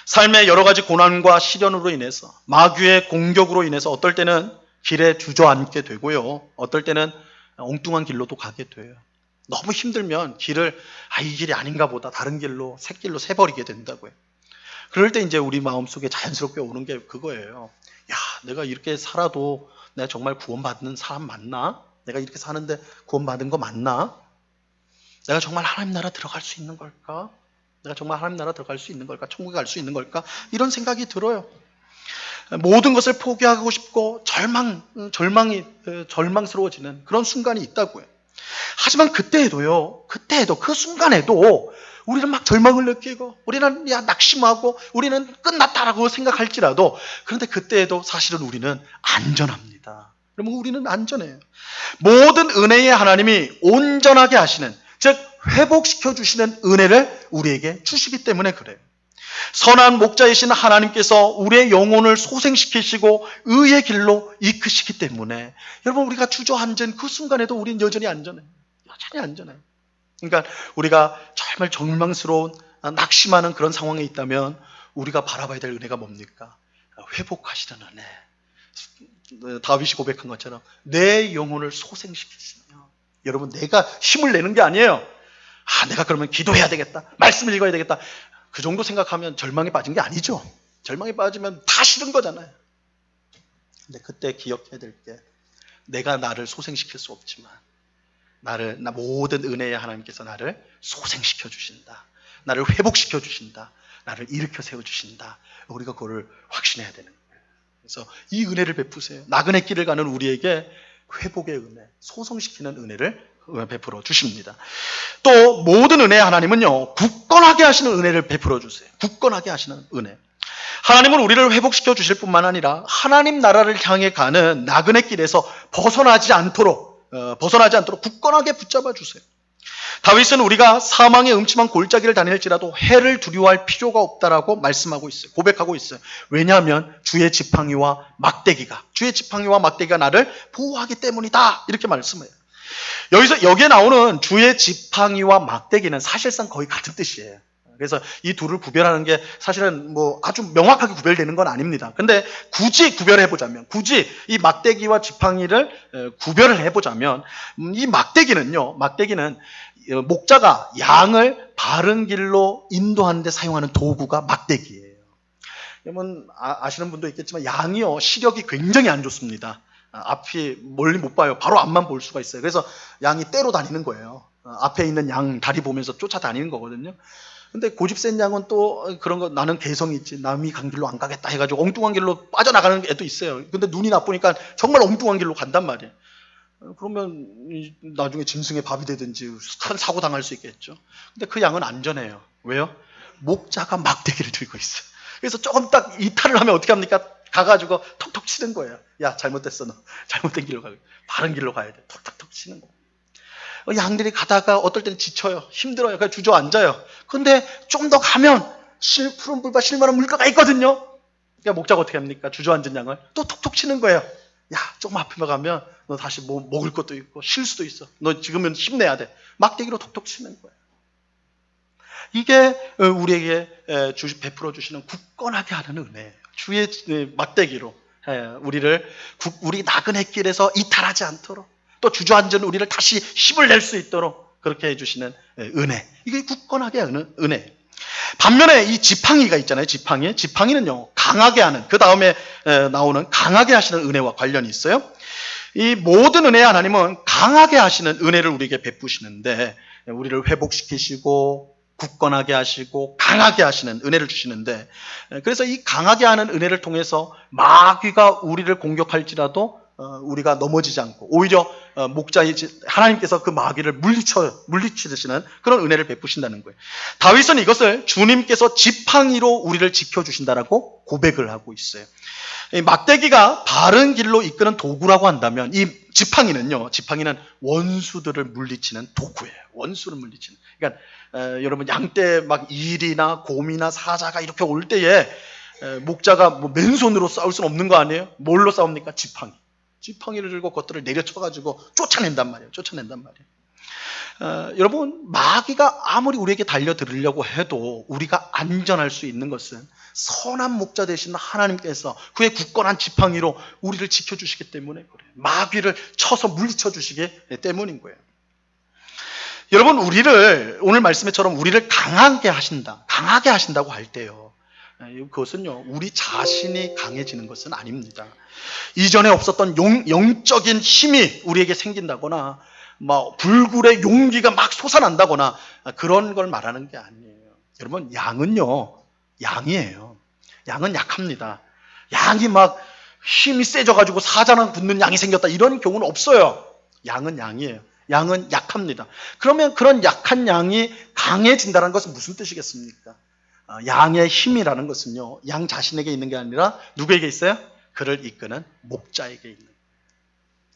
삶의 여러 가지 고난과 시련으로 인해서, 마귀의 공격으로 인해서 어떨 때는 길에 주저앉게 되고요. 어떨 때는 엉뚱한 길로도 가게 돼요. 너무 힘들면 길을 이 길이 아닌가 보다 다른 길로 새 길로 새버리게 된다고요. 그럴 때 이제 우리 마음속에 자연스럽게 오는 게 그거예요. 야, 내가 이렇게 살아도 내가 정말 구원받는 사람 맞나? 내가 이렇게 사는데 구원받은 거 맞나? 내가 정말 하나님 나라 들어갈 수 있는 걸까? 내가 정말 하나님 나라 들어갈 수 있는 걸까? 천국에 갈 수 있는 걸까? 이런 생각이 들어요. 모든 것을 포기하고 싶고 절망스러워지는 그런 순간이 있다고요. 하지만 그때에도 그 순간에도 우리는 막 절망을 느끼고 우리는 낙심하고 우리는 끝났다라고 생각할지라도, 그런데 그때에도 사실은 우리는 안전합니다. 그러면 우리는 안전해요. 모든 은혜의 하나님이 온전하게 하시는, 즉 회복시켜 주시는 은혜를 우리에게 주시기 때문에 그래요. 선한 목자이신 하나님께서 우리의 영혼을 소생시키시고 의의 길로 이끄시기 때문에 여러분, 우리가 주저앉은 그 순간에도 우리는 여전히 안전해요. 여전히 안전해요. 그러니까 우리가 정말 절망스러운, 낙심하는 그런 상황에 있다면 우리가 바라봐야 될 은혜가 뭡니까? 회복하시는 은혜. 다윗이 고백한 것처럼 내 영혼을 소생시키시며. 여러분, 내가 힘을 내는 게 아니에요. 내가 그러면 기도해야 되겠다, 말씀을 읽어야 되겠다, 그 정도 생각하면 절망에 빠진 게 아니죠. 절망에 빠지면 다 싫은 거잖아요. 근데 그때 기억해야 될 게, 내가 나를 소생시킬 수 없지만 모든 은혜의 하나님께서 나를 소생시켜 주신다, 나를 회복시켜 주신다, 나를 일으켜 세워 주신다. 우리가 그거를 확신해야 되는 거예요. 그래서 이 은혜를 베푸세요. 나그네 길을 가는 우리에게 회복의 은혜, 소생시키는 은혜를 베풀어 주십니다. 또 모든 은혜의 하나님은요, 굳건하게 하시는 은혜를 베풀어 주세요. 굳건하게 하시는 은혜. 하나님은 우리를 회복시켜 주실 뿐만 아니라 하나님 나라를 향해 가는 나그네 길에서 벗어나지 않도록 굳건하게 붙잡아 주세요. 다윗은 우리가 사망의 음침한 골짜기를 다닐지라도 해를 두려워할 필요가 없다라고 말씀하고 있어요. 고백하고 있어요. 왜냐하면 주의 지팡이와 막대기가 나를 보호하기 때문이다, 이렇게 말씀해요. 여기에 나오는 주의 지팡이와 막대기는 사실상 거의 같은 뜻이에요. 그래서 이 둘을 구별하는 게 사실은 아주 명확하게 구별되는 건 아닙니다. 근데 굳이 구별해보자면, 굳이 이 막대기와 지팡이를 구별을 해보자면, 이 막대기는 목자가 양을 바른 길로 인도하는 데 사용하는 도구가 막대기예요. 여러분 아시는 분도 있겠지만, 양이요, 시력이 굉장히 안 좋습니다. 앞이 멀리 못 봐요. 바로 앞만 볼 수가 있어요. 그래서 양이 떼로 다니는 거예요. 앞에 있는 양 다리 보면서 쫓아다니는 거거든요. 근데 고집 센 양은 또 그런 거, 나는 개성이 있지, 남이 간 길로 안 가겠다 해가지고 엉뚱한 길로 빠져나가는 애도 있어요. 근데 눈이 나쁘니까 정말 엉뚱한 길로 간단 말이에요. 그러면 나중에 짐승의 밥이 되든지 큰 사고 당할 수 있겠죠. 근데 그 양은 안전해요. 왜요? 목자가 막대기를 들고 있어요. 그래서 조금 딱 이탈을 하면 어떻게 합니까? 가가지고 톡톡 치는 거예요. 야, 잘못됐어, 너. 잘못된 길로 가야 돼. 바른 길로 가야 돼. 톡톡톡 치는 거예요. 양들이 가다가 어떨 때는 지쳐요. 힘들어요. 그냥 주저앉아요. 근데 좀 더 가면 푸른 물과 실만한 물가가 있거든요. 그러니까 목자가 어떻게 합니까? 주저앉은 양을 또 톡톡 치는 거예요. 야, 조금 앞에 가면 너 다시 먹을 것도 있고 쉴 수도 있어. 너 지금은 힘내야 돼. 막대기로 톡톡 치는 거예요. 이게 우리에게 베풀어 주시는 굳건하게 하는 은혜예요. 주의 막대기로 우리 나그네 길에서 이탈하지 않도록, 또 주저앉은 우리를 다시 힘을 낼 수 있도록 그렇게 해주시는 은혜. 이게 굳건하게 하는 은혜. 반면에 이 지팡이가 있잖아요. 지팡이는요, 강하게 하는, 그 다음에 나오는 강하게 하시는 은혜와 관련이 있어요. 이 모든 은혜의 하나님은 강하게 하시는 은혜를 우리에게 베푸시는데, 우리를 회복시키시고 굳건하게 하시고 강하게 하시는 은혜를 주시는데, 그래서 이 강하게 하는 은혜를 통해서 마귀가 우리를 공격할지라도 우리가 넘어지지 않고, 오히려 하나님께서 그 마귀를 물리치시는 그런 은혜를 베푸신다는 거예요. 다윗은 이것을 주님께서 지팡이로 우리를 지켜주신다라고 고백을 하고 있어요. 이 막대기가 바른 길로 이끄는 도구라고 한다면, 이 지팡이는 원수들을 물리치는 도구예요. 원수를 물리치는. 그러니까 여러분, 양떼 막 일이나 곰이나 사자가 이렇게 올 때에 목자가 맨손으로 싸울 수는 없는 거 아니에요? 뭘로 싸웁니까? 지팡이를 들고 그것들을 내려쳐가지고 쫓아낸단 말이에요. 여러분, 마귀가 아무리 우리에게 달려들으려고 해도 우리가 안전할 수 있는 것은 선한 목자 되신 하나님께서 그의 굳건한 지팡이로 우리를 지켜주시기 때문에 그래요. 마귀를 쳐서 물리쳐 주시기 때문인 거예요. 여러분, 오늘 말씀처럼 우리를 강하게 하신다고 할 때요, 그것은요, 우리 자신이 강해지는 것은 아닙니다. 이전에 없었던 영적인 힘이 우리에게 생긴다거나 불굴의 용기가 막 솟아난다거나 그런 걸 말하는 게 아니에요. 여러분, 양이에요. 양은 약합니다. 양이 막 힘이 세져가지고 사자랑 붙는 양이 생겼다, 이런 경우는 없어요. 양은 양이에요. 양은 약합니다. 그러면 그런 약한 양이 강해진다는 것은 무슨 뜻이겠습니까? 양의 힘이라는 것은요, 양 자신에게 있는 게 아니라 누구에게 있어요? 그를 이끄는 목자에게 있는.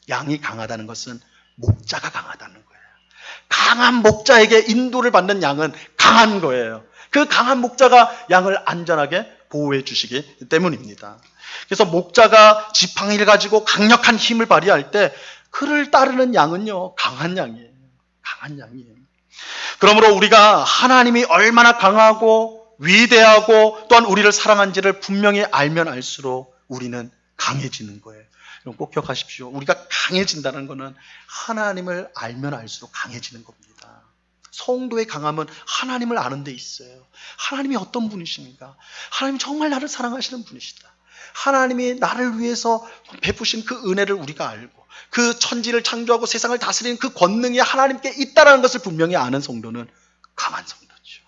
양이 강하다는 것은 목자가 강하다는 거예요. 강한 목자에게 인도를 받는 양은 강한 거예요. 그 강한 목자가 양을 안전하게 보호해 주시기 때문입니다. 그래서 목자가 지팡이를 가지고 강력한 힘을 발휘할 때 그를 따르는 양은요, 강한 양이에요. 그러므로 우리가 하나님이 얼마나 강하고 위대하고 또한 우리를 사랑한지를 분명히 알면 알수록 우리는 강해지는 거예요. 여러분, 꼭 기억하십시오. 우리가 강해진다는 것은 하나님을 알면 알수록 강해지는 겁니다. 성도의 강함은 하나님을 아는 데 있어요. 하나님이 어떤 분이십니까? 하나님이 정말 나를 사랑하시는 분이시다. 하나님이 나를 위해서 베푸신 그 은혜를 우리가 알고 그 천지를 창조하고 세상을 다스리는 그 권능이 하나님께 있다는 것을 분명히 아는 성도는 강한 성도죠.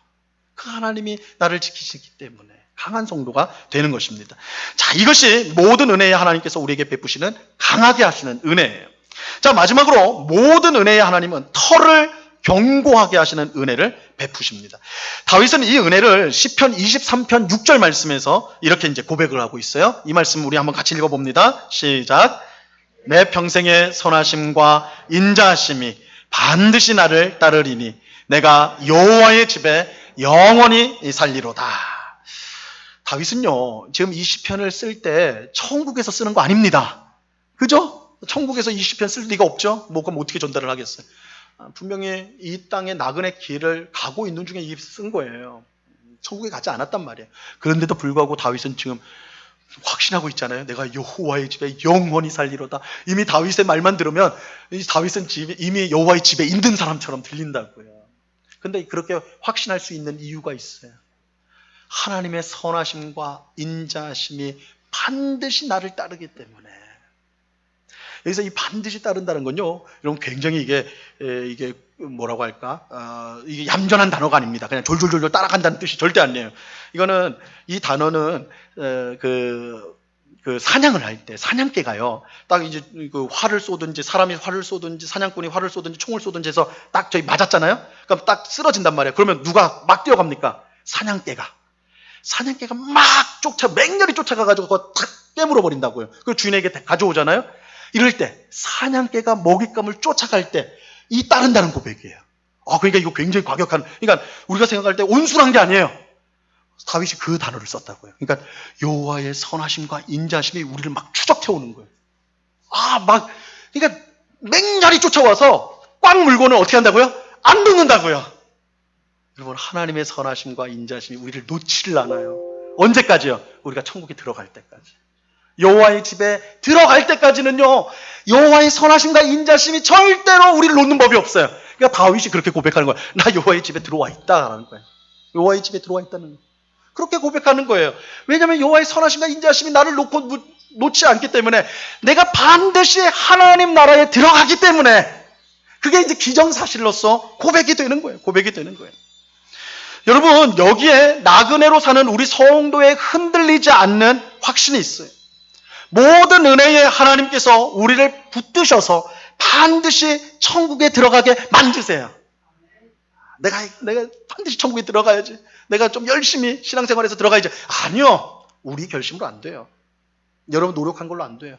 그 하나님이 나를 지키시기 때문에 강한 성도가 되는 것입니다. 자, 이것이 모든 은혜의 하나님께서 우리에게 베푸시는 강하게 하시는 은혜예요. 자, 마지막으로 모든 은혜의 하나님은 털을 견고하게 하시는 은혜를 베푸십니다. 다윗은 이 은혜를 시편 23편 6절 말씀에서 이렇게 이제 고백을 하고 있어요. 이 말씀 우리 한번 같이 읽어봅니다. 시작. 내 평생의 선하심과 인자하심이 반드시 나를 따르리니 내가 여호와의 집에 영원히 살리로다. 다윗은요, 지금 이 시편을 쓸 때 천국에서 쓰는 거 아닙니다. 그죠? 천국에서 이 시편 쓸 리가 없죠. 그럼 어떻게 전달을 하겠어요? 분명히 이 땅의 나그네 길을 가고 있는 중에 쓴 거예요. 천국에 가지 않았단 말이에요. 그런데도 불구하고 다윗은 지금 확신하고 있잖아요. 내가 여호와의 집에 영원히 살리로다. 이미 다윗의 말만 들으면 다윗은 이미 여호와의 집에 있는 사람처럼 들린다고요. 근데 그렇게 확신할 수 있는 이유가 있어요. 하나님의 선하심과 인자하심이 반드시 나를 따르기 때문에. 여기서 이 반드시 따른다는 건요, 여러분, 굉장히 이게 뭐라고 할까? 이게 얌전한 단어가 아닙니다. 그냥 졸졸졸 따라간다는 뜻이 절대 아니에요. 이거는, 이 단어는 그 사냥을 할 때 사냥개가요, 딱 이제 그 활을 쏘든지 사람이 활을 쏘든지 사냥꾼이 활을 쏘든지 총을 쏘든지 해서 딱 저기 맞았잖아요. 그럼 딱 쓰러진단 말이에요. 그러면 누가 막 뛰어갑니까? 사냥개가 막 맹렬히 쫓아가가지고 그거 탁 깨물어 버린다고요. 그걸 주인에게 가져오잖아요. 이럴 때 사냥개가 먹잇감을 쫓아갈 때 이 따른다는 고백이에요. 그러니까 이거 굉장히 과격한, 그러니까 우리가 생각할 때 온순한 게 아니에요. 다윗이 그 단어를 썼다고요. 그러니까 여호와의 선하심과 인자심이 우리를 막 추적해 오는 거예요. 그러니까 맹렬히 쫓아와서 꽉 물고는 어떻게 한다고요? 안 놓는다고요. 여러분, 하나님의 선하심과 인자심이 우리를 놓지를 않아요. 언제까지요? 우리가 천국에 들어갈 때까지. 여호와의 집에 들어갈 때까지는요, 여호와의 선하심과 인자심이 절대로 우리를 놓는 법이 없어요. 그러니까 다윗이 그렇게 고백하는 거예요. 나 여호와의 집에 들어와 있다라는 거예요. 여호와의 집에 들어와 있다는 거예요. 그렇게 고백하는 거예요. 왜냐하면 여호와의 선하심과 인자심이 나를 놓지 않기 때문에, 내가 반드시 하나님 나라에 들어가기 때문에, 그게 이제 기정사실로서 고백이 되는 거예요. 여러분, 여기에 나그네로 사는 우리 성도의 흔들리지 않는 확신이 있어요. 모든 은혜의 하나님께서 우리를 붙드셔서 반드시 천국에 들어가게 만드세요. 내가 반드시 천국에 들어가야지. 내가 좀 열심히 신앙생활에서 들어가야지. 아니요. 우리 결심으로 안 돼요. 여러분 노력한 걸로 안 돼요.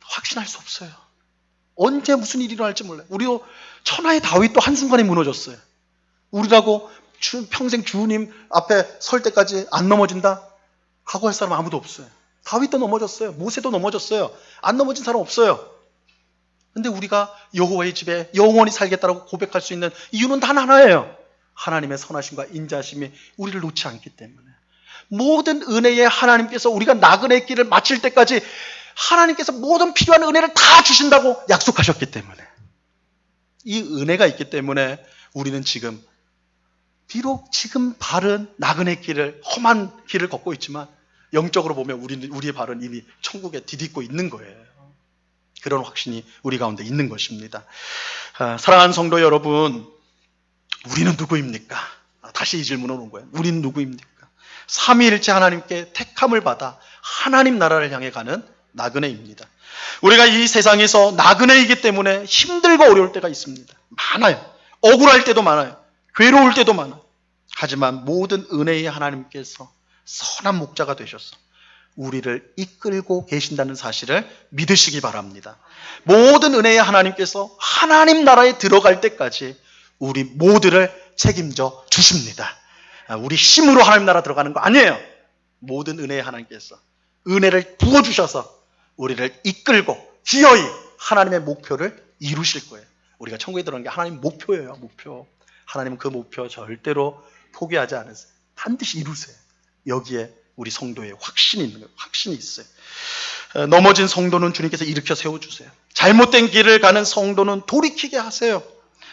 확신할 수 없어요. 언제 무슨 일이 일어날지 몰라요. 우리도 천하의 다윗도 한순간에 무너졌어요. 우리라고 평생 주님 앞에 설 때까지 안 넘어진다? 각오할 사람 아무도 없어요. 다윗도 넘어졌어요. 모세도 넘어졌어요. 안 넘어진 사람 없어요. 근데 우리가 여호와의 집에 영원히 살겠다라고 고백할 수 있는 이유는 단 하나예요. 하나님의 선하심과 인자하심이 우리를 놓지 않기 때문에. 모든 은혜에 하나님께서 우리가 나그네의 길을 마칠 때까지 하나님께서 모든 필요한 은혜를 다 주신다고 약속하셨기 때문에, 이 은혜가 있기 때문에 우리는 지금 비록 지금 발은 나그네 길을, 험한 길을 걷고 있지만 영적으로 보면 우리의 발은 이미 천국에 디딛고 있는 거예요. 그런 확신이 우리 가운데 있는 것입니다. 사랑하는 성도 여러분, 우리는 누구입니까? 다시 이 질문을 온 거예요. 우리는 누구입니까? 삼위일체 하나님께 택함을 받아 하나님 나라를 향해 가는 나그네입니다. 우리가 이 세상에서 나그네이기 때문에 힘들고 어려울 때가 있습니다. 많아요. 억울할 때도 많아요. 괴로울 때도 많아요. 하지만 모든 은혜의 하나님께서 선한 목자가 되셔서 우리를 이끌고 계신다는 사실을 믿으시기 바랍니다. 모든 은혜의 하나님께서 하나님 나라에 들어갈 때까지 우리 모두를 책임져 주십니다. 우리 힘으로 하나님 나라 들어가는 거 아니에요. 모든 은혜의 하나님께서 은혜를 부어주셔서 우리를 이끌고 기어이 하나님의 목표를 이루실 거예요. 우리가 천국에 들어가는 게 하나님 목표예요. 목표. 하나님은 그 목표 절대로 포기하지 않으세요. 반드시 이루세요. 여기에 우리 성도의 확신이 있는 거예요. 확신이 있어요. 넘어진 성도는 주님께서 일으켜 세워주세요. 잘못된 길을 가는 성도는 돌이키게 하세요.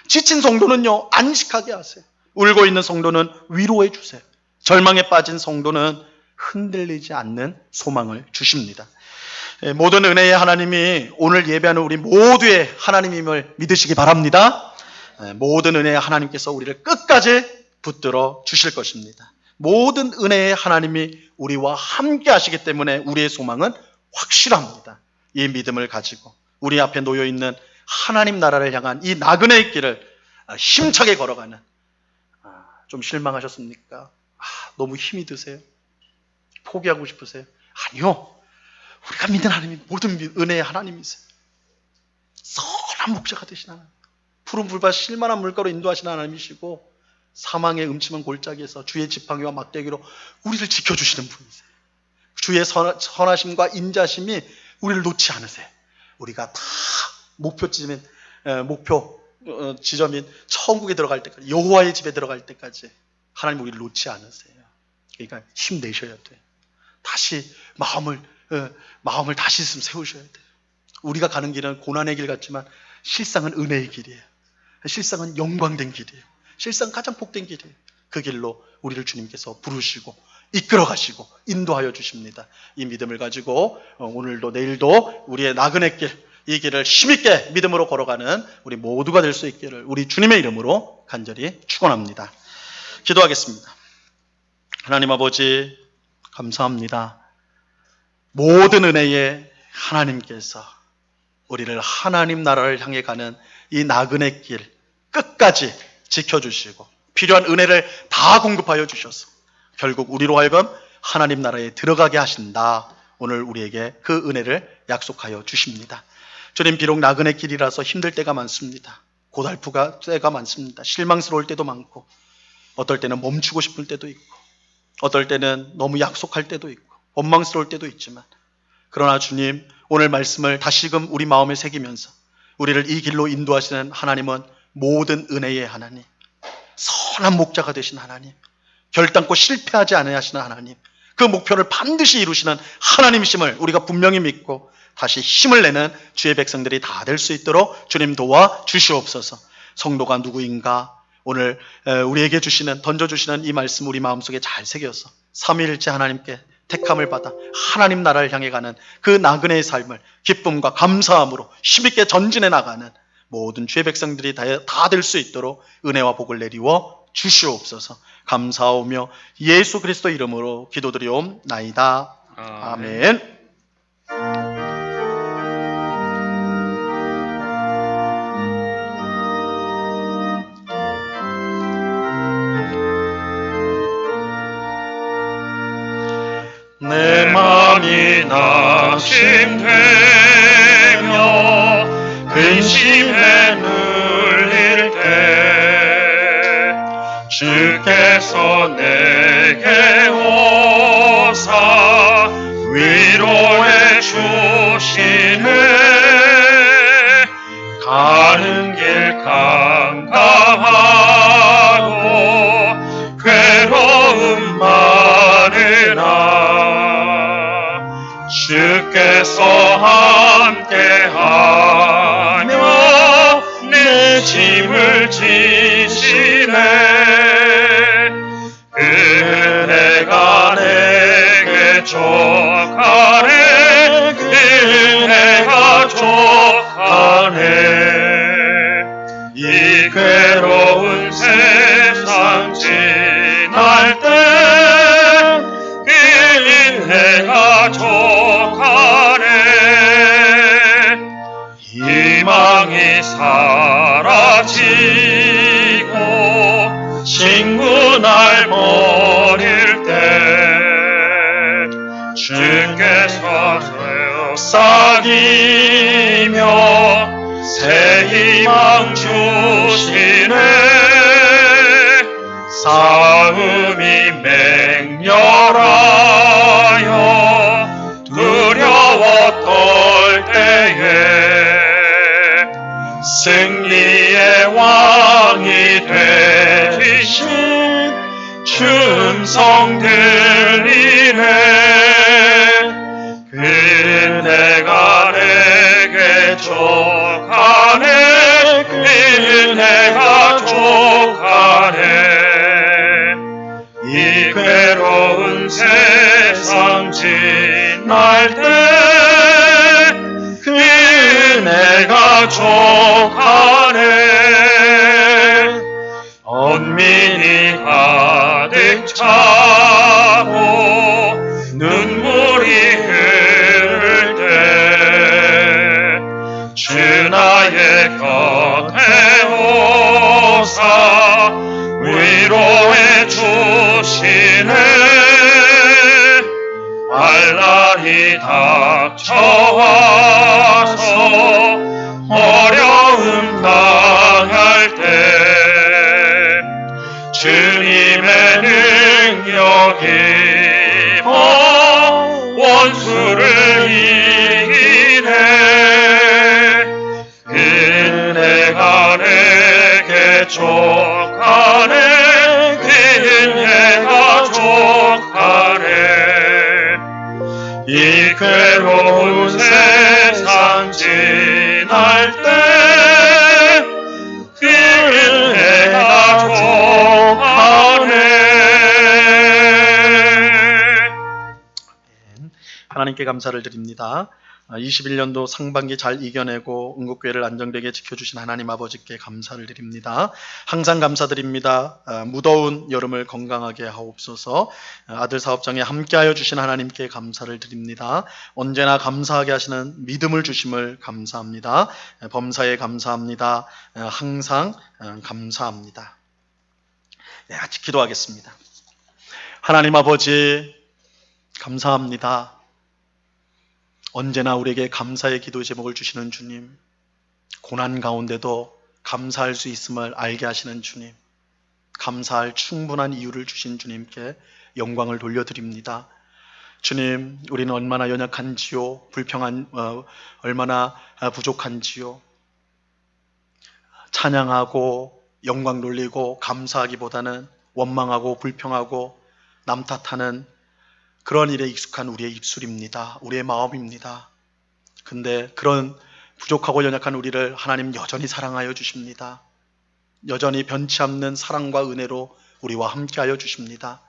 지친 성도는요, 안식하게 하세요. 울고 있는 성도는 위로해 주세요. 절망에 빠진 성도는 흔들리지 않는 소망을 주십니다. 모든 은혜의 하나님이 오늘 예배하는 우리 모두의 하나님임을 믿으시기 바랍니다. 모든 은혜의 하나님께서 우리를 끝까지 붙들어 주실 것입니다. 모든 은혜의 하나님이 우리와 함께 하시기 때문에 우리의 소망은 확실합니다. 이 믿음을 가지고 우리 앞에 놓여있는 하나님 나라를 향한 이 나그네의 길을 힘차게 걸어가는, 좀 실망하셨습니까? 너무 힘이 드세요? 포기하고 싶으세요? 아니요. 우리가 믿는 하나님이 모든 은혜의 하나님이세요. 선한 목자가 되신 하나님, 푸른 불밭 실만한 물가로 인도하시는 하나님이시고 사망의 음침한 골짜기에서 주의 지팡이와 막대기로 우리를 지켜주시는 분이세요. 주의 선하심과 인자심이 우리를 놓지 않으세요. 우리가 다 목표 지점인 천국에 들어갈 때까지, 여호와의 집에 들어갈 때까지 하나님 우리를 놓지 않으세요. 그러니까 힘내셔야 돼요. 다시 마음을 다시 세우셔야 돼요. 우리가 가는 길은 고난의 길 같지만 실상은 은혜의 길이에요. 실상은 영광된 길이에요. 실상 가장 복된 길이에요. 그 길로 우리를 주님께서 부르시고 이끌어 가시고 인도하여 주십니다. 이 믿음을 가지고 오늘도 내일도 우리의 나그네 길, 이 길을 힘있게 믿음으로 걸어가는 우리 모두가 될 수 있기를 우리 주님의 이름으로 간절히 축원합니다. 기도하겠습니다. 하나님 아버지, 감사합니다. 모든 은혜의 하나님께서 우리를 하나님 나라를 향해 가는 이 나그네 길 끝까지 지켜주시고 필요한 은혜를 다 공급하여 주셔서 결국 우리로 하여금 하나님 나라에 들어가게 하신다. 오늘 우리에게 그 은혜를 약속하여 주십니다. 주님, 비록 나그네 길이라서 힘들 때가 많습니다. 고달프가 때가 많습니다. 실망스러울 때도 많고, 어떨 때는 멈추고 싶을 때도 있고, 어떨 때는 너무 약속할 때도 있고, 원망스러울 때도 있지만, 그러나 주님, 오늘 말씀을 다시금 우리 마음에 새기면서 우리를 이 길로 인도하시는 하나님은 모든 은혜의 하나님, 선한 목자가 되신 하나님, 결단코 실패하지 않으시는 하나님, 그 목표를 반드시 이루시는 하나님이심을 우리가 분명히 믿고 다시 힘을 내는 주의 백성들이 다 될 수 있도록 주님 도와 주시옵소서. 성도가 누구인가? 오늘 우리에게 던져주시는 이 말씀 우리 마음속에 잘 새겨서 삼위일체 하나님께 택함을 받아 하나님 나라를 향해 가는 그 나그네의 삶을 기쁨과 감사함으로 힘있게 전진해 나가는 모든 주의 백성들이 다 될 수 있도록 은혜와 복을 내리워 주시옵소서. 감사하오며 예수 그리스도 이름으로 기도드리옵나이다. 아멘. 내 맘이 낙심되며 근심에 눌릴 때 주께서 내게 오사 위로해 주시네. 가는 길 캄캄하고 괴로움 많으나 주께서 함께하며 내 짐을 지시네. 은혜가 내게 족하네. 은혜가 족하네. 이 괴로운 세상 지날 때 은혜가 족하네. 희망이 사라지고 친구 날 버릴 때 주께서 싹이며 새 희망 주시네. 싸움이 맹렬하여 두려워 떨 때에 승리의 왕이 되신 주 음성 들리네. 은혜가 내게 족하네. 은혜가 족하네. 이 괴로운 세상 지날 때 은혜가 족하네. 언민이 가득 차고 눈물이 흐를 때 주 나의 곁에 오사 위로해 주시네. 알날이 닥쳐와서 어려움 당할 때 주님의 능력이 원수를 이기네. 은혜가 내게 족하네. 은혜가 족하네. 이 괴로운 세상 지날 때 은혜가 족하네. 하나님께 감사를 드립니다. 21년도 상반기 잘 이겨내고 응급교회를 안정되게 지켜주신 하나님 아버지께 감사를 드립니다. 항상 감사드립니다. 무더운 여름을 건강하게 하옵소서. 아들 사업장에 함께하여 주신 하나님께 감사를 드립니다. 언제나 감사하게 하시는 믿음을 주심을 감사합니다. 범사에 감사합니다. 항상 감사합니다. 네, 같이 기도하겠습니다. 하나님 아버지 감사합니다. 언제나 우리에게 감사의 기도 제목을 주시는 주님, 고난 가운데도 감사할 수 있음을 알게 하시는 주님, 감사할 충분한 이유를 주신 주님께 영광을 돌려드립니다. 주님, 우리는 얼마나 연약한지요, 얼마나 부족한지요. 찬양하고 영광 돌리고 감사하기보다는 원망하고 불평하고 남 탓하는 그런 일에 익숙한 우리의 입술입니다. 우리의 마음입니다. 근데 그런 부족하고 연약한 우리를 하나님 여전히 사랑하여 주십니다. 여전히 변치 않는 사랑과 은혜로 우리와 함께하여 주십니다.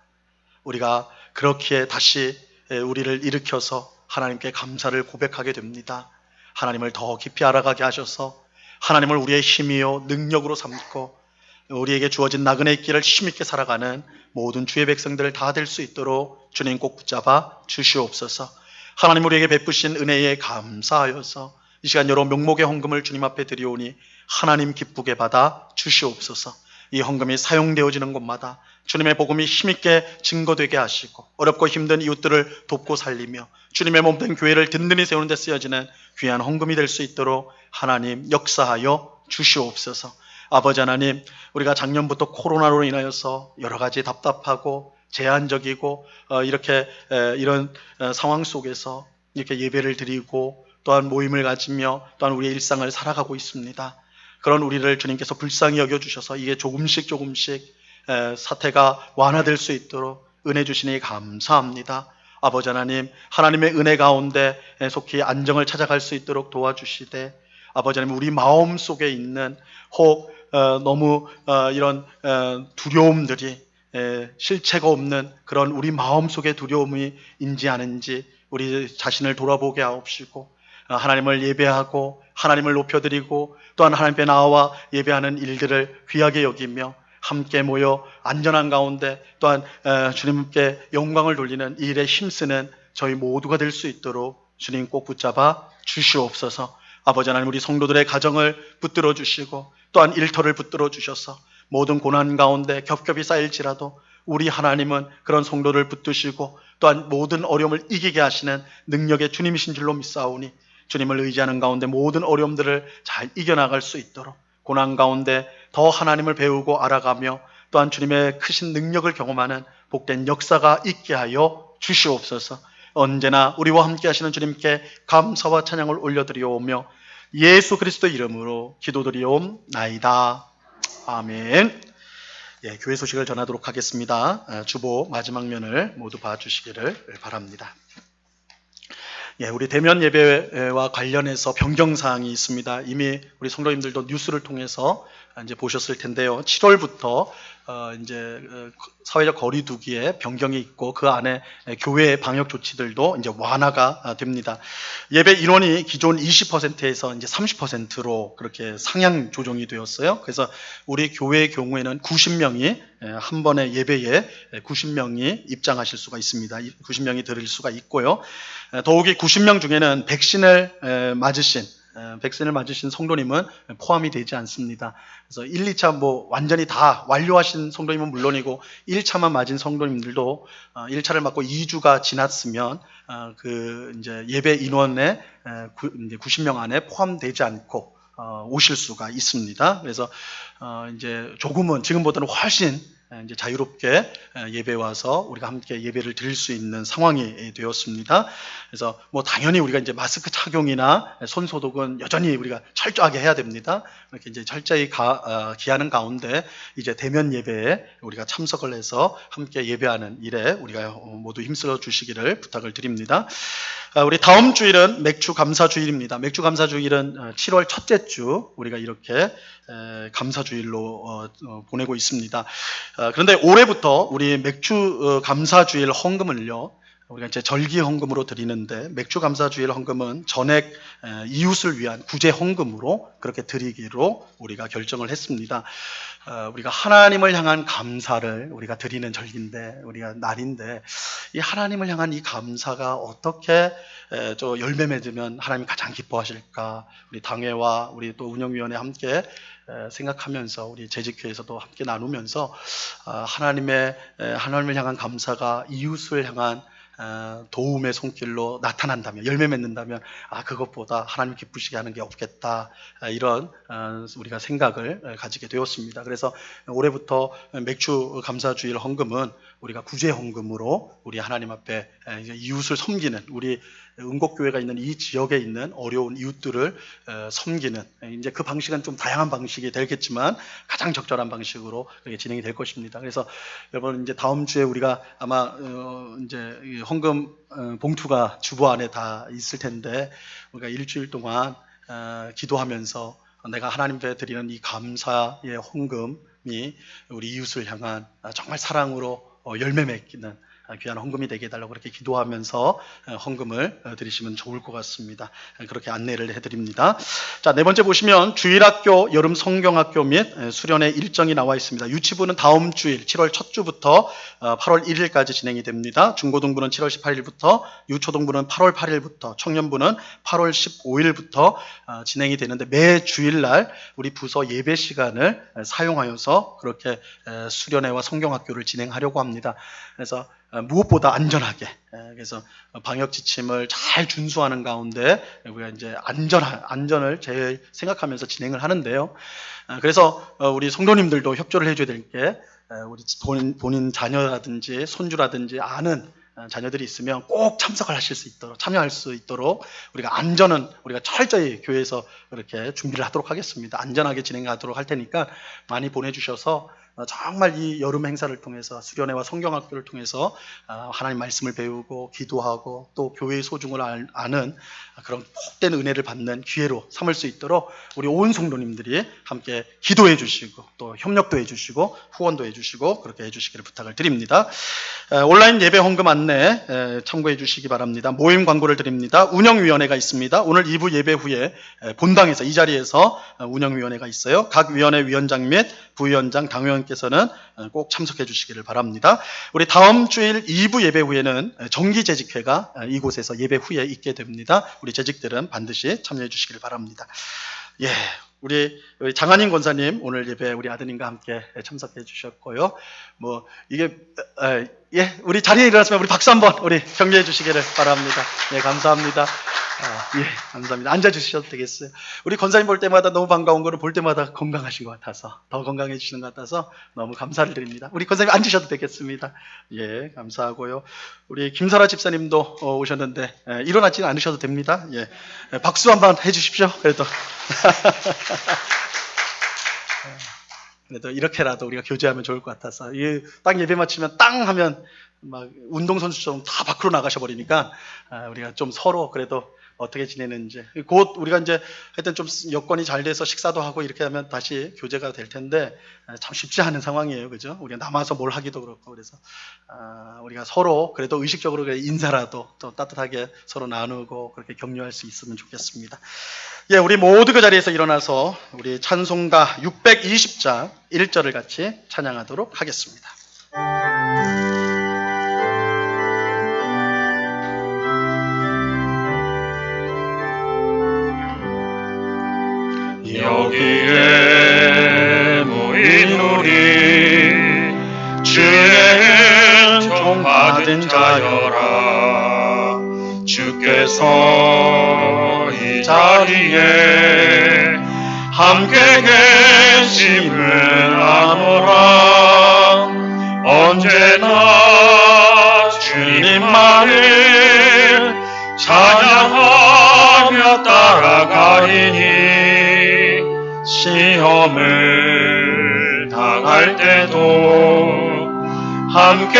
우리가 그렇기에 다시 우리를 일으켜서 하나님께 감사를 고백하게 됩니다. 하나님을 더 깊이 알아가게 하셔서 하나님을 우리의 힘이요 능력으로 삼고 우리에게 주어진 나그네의 길을 힘있게 살아가는 모든 주의 백성들 다 될 수 있도록 주님 꼭 붙잡아 주시옵소서. 하나님 우리에게 베푸신 은혜에 감사하여서 이 시간 여러 명목의 헌금을 주님 앞에 드리오니 하나님 기쁘게 받아 주시옵소서. 이 헌금이 사용되어지는 곳마다 주님의 복음이 힘있게 증거되게 하시고 어렵고 힘든 이웃들을 돕고 살리며 주님의 몸된 교회를 든든히 세우는 데 쓰여지는 귀한 헌금이 될 수 있도록 하나님 역사하여 주시옵소서. 아버지 하나님, 우리가 작년부터 코로나로 인하여서 여러 가지 답답하고 제한적이고 이렇게 이런 상황 속에서 이렇게 예배를 드리고 또한 모임을 가지며 또한 우리의 일상을 살아가고 있습니다. 그런 우리를 주님께서 불쌍히 여겨주셔서 이게 조금씩 사태가 완화될 수 있도록 은혜 주시니 감사합니다. 아버지 하나님, 하나님의 은혜 가운데 속히 안정을 찾아갈 수 있도록 도와주시되, 아버지 하나님, 우리 마음 속에 있는 혹 너무 이런 두려움들이 실체가 없는 그런 우리 마음 속의 두려움이 인지 아닌지 우리 자신을 돌아보게 하옵시고, 하나님을 예배하고 하나님을 높여드리고 또한 하나님 앞에 나와 예배하는 일들을 귀하게 여기며 함께 모여 안전한 가운데 또한 주님께 영광을 돌리는 이 일에 힘쓰는 저희 모두가 될 수 있도록 주님 꼭 붙잡아 주시옵소서. 아버지 하나님, 우리 성도들의 가정을 붙들어 주시고 또한 일터를 붙들어 주셔서 모든 고난 가운데 겹겹이 쌓일지라도 우리 하나님은 그런 성도를 붙드시고 또한 모든 어려움을 이기게 하시는 능력의 주님이신 줄로 믿사오니, 주님을 의지하는 가운데 모든 어려움들을 잘 이겨나갈 수 있도록 고난 가운데 더 하나님을 배우고 알아가며 또한 주님의 크신 능력을 경험하는 복된 역사가 있게 하여 주시옵소서. 언제나 우리와 함께 하시는 주님께 감사와 찬양을 올려드리오며 예수 그리스도 이름으로 기도드리옵나이다. 아멘. 예, 교회 소식을 전하도록 하겠습니다. 주보 마지막 면을 모두 봐주시기를 바랍니다. 예, 우리 대면 예배와 관련해서 변경사항이 있습니다. 이미 우리 성도님들도 뉴스를 통해서 이제 보셨을 텐데요. 7월부터 이제 사회적 거리두기에 변경이 있고 그 안에 교회의 방역 조치들도 이제 완화가 됩니다. 예배 인원이 기존 20%에서 이제 30%로 그렇게 상향 조정이 되었어요. 그래서 우리 교회의 경우에는 90명이 한 번의 예배에 90명이 입장하실 수가 있습니다. 90명이 들을 수가 있고요. 더욱이 90명 중에는 백신을 맞으신 성도님은 포함이 되지 않습니다. 그래서 1, 2차 완전히 다 완료하신 성도님은 물론이고 1차만 맞은 성도님들도 1차를 맞고 2주가 지났으면 그 이제 예배 인원의 이제 90명 안에 포함되지 않고 오실 수가 있습니다. 그래서 이제 조금은 지금보다는 훨씬 이제 자유롭게 예배 와서 우리가 함께 예배를 드릴 수 있는 상황이 되었습니다. 그래서 당연히 우리가 이제 마스크 착용이나 손 소독은 여전히 우리가 철저하게 해야 됩니다. 이렇게 이제 철저히 기하는 가운데 이제 대면 예배에 우리가 참석을 해서 함께 예배하는 일에 우리가 모두 힘써 주시기를 부탁을 드립니다. 우리 다음 주일은 맥주 감사 주일입니다. 맥주 감사 주일은 7월 첫째 주 우리가 이렇게 감사 주일로 보내고 있습니다. 그런데 올해부터 우리 맥주 감사 주일 헌금을요, 우리가 이제 절기 헌금으로 드리는데 맥주 감사 주일 헌금은 전액 이웃을 위한 구제 헌금으로 그렇게 드리기로 우리가 결정을 했습니다. 우리가 하나님을 향한 감사를 우리가 드리는 절기인데, 우리가 날인데, 이 하나님을 향한 이 감사가 어떻게 열매 맺으면 하나님이 가장 기뻐하실까? 우리 당회와 우리 또 운영위원회 함께 생각하면서 우리 재직회에서도 함께 나누면서 하나님을 향한 감사가 이웃을 향한 도움의 손길로 나타난다면, 열매 맺는다면 그것보다 하나님 기쁘시게 하는 게 없겠다, 이런 우리가 생각을 가지게 되었습니다. 그래서 올해부터 맥주 감사주일 헌금은 우리가 구제 헌금으로 우리 하나님 앞에 이웃을 섬기는, 우리 은곡교회가 있는 이 지역에 있는 어려운 이웃들을 섬기는, 이제 그 방식은 좀 다양한 방식이 되겠지만 가장 적절한 방식으로 진행이 될 것입니다. 그래서 여러분, 이제 다음 주에 우리가 아마 이제 헌금 봉투가 주보 안에 다 있을 텐데, 우리가 일주일 동안 기도하면서 내가 하나님 앞에 드리는 이 감사의 헌금이 우리 이웃을 향한 정말 사랑으로 열매 맺기는 귀한 헌금이 되게 해달라고 그렇게 기도하면서 헌금을 드리시면 좋을 것 같습니다. 그렇게 안내를 해드립니다. 자, 네 번째 보시면 주일학교, 여름 성경학교 및 수련회 일정이 나와 있습니다. 유치부는 다음 주일 7월 첫 주부터 8월 1일까지 진행이 됩니다. 중고등부는 7월 18일부터, 유초등부는 8월 8일부터, 청년부는 8월 15일부터 진행이 되는데, 매 주일날 우리 부서 예배 시간을 사용하여서 그렇게 수련회와 성경학교를 진행하려고 합니다. 그래서 무엇보다 안전하게, 그래서 방역 지침을 잘 준수하는 가운데 우리가 이제 안전을 제일 생각하면서 진행을 하는데요. 그래서 우리 성도님들도 협조를 해줘야 될 게, 우리 본인 자녀라든지 손주라든지 아는 자녀들이 있으면 꼭 참석을 하실 수 있도록, 참여할 수 있도록 우리가 안전은 우리가 철저히 교회에서 그렇게 준비를 하도록 하겠습니다. 안전하게 진행하도록 할 테니까 많이 보내주셔서 정말 이 여름 행사를 통해서 수련회와 성경학교를 통해서 하나님 말씀을 배우고 기도하고 또 교회의 소중을 아는 그런 복된 은혜를 받는 기회로 삼을 수 있도록 우리 온 성도님들이 함께 기도해 주시고 또 협력도 해 주시고 후원도 해 주시고 그렇게 해 주시기를 부탁을 드립니다. 온라인 예배 헌금 안내 참고해 주시기 바랍니다. 모임 광고를 드립니다. 운영위원회가 있습니다. 오늘 2부 예배 후에 본당에서 이 자리에서 운영위원회가 있어요. 각 위원회 위원장 및 부위원장, 당회원께서는 꼭 참석해 주시기를 바랍니다. 우리 다음 주일 2부 예배 후에는 정기재직회가 이곳에서 예배 후에 있게 됩니다. 우리 재직들은 반드시 참여해 주시기를 바랍니다. 예, 우리 장한인 권사님 오늘 예배 우리 아드님과 함께 참석해 주셨고요. 우리 자리에 일어났으면 우리 박수 한번 우리 격려해 주시기를 바랍니다. 예, 감사합니다. 감사합니다. 앉아 주셔도 되겠어요. 우리 권사님 볼 때마다 너무 반가운 거를 볼 때마다 건강하신 것 같아서 더 건강해지시는 것 같아서 너무 감사를 드립니다. 우리 권사님 앉으셔도 되겠습니다. 예, 감사하고요. 우리 김설아 집사님도 오셨는데 일어나지는 않으셔도 됩니다. 예, 박수 한번 해주십시오. 그래도 그래도 이렇게라도 우리가 교제하면 좋을 것 같아서 딱 예배 마치면 땅 하면 막 운동선수처럼 다 밖으로 나가셔 버리니까 우리가 좀 서로 그래도 어떻게 지내는지 곧 우리가 이제 하여튼 좀 여건이 잘 돼서 식사도 하고 이렇게 하면 다시 교제가 될 텐데 참 쉽지 않은 상황이에요. 그죠? 우리가 남아서 뭘 하기도 그렇고 그래서 우리가 서로 그래도 의식적으로 인사라도 또 따뜻하게 서로 나누고 그렇게 격려할 수 있으면 좋겠습니다. 예, 우리 모두 그 자리에서 일어나서 우리 찬송가 620장 1절을 같이 찬양하도록 하겠습니다. 여기에 모인 우리 주의 은총 받은 자여라. 주께서 이 자리에 함께 계심을 아노라. 언제나 주님만을 찬양하며 따라가리니 시험을 당할 때도 함께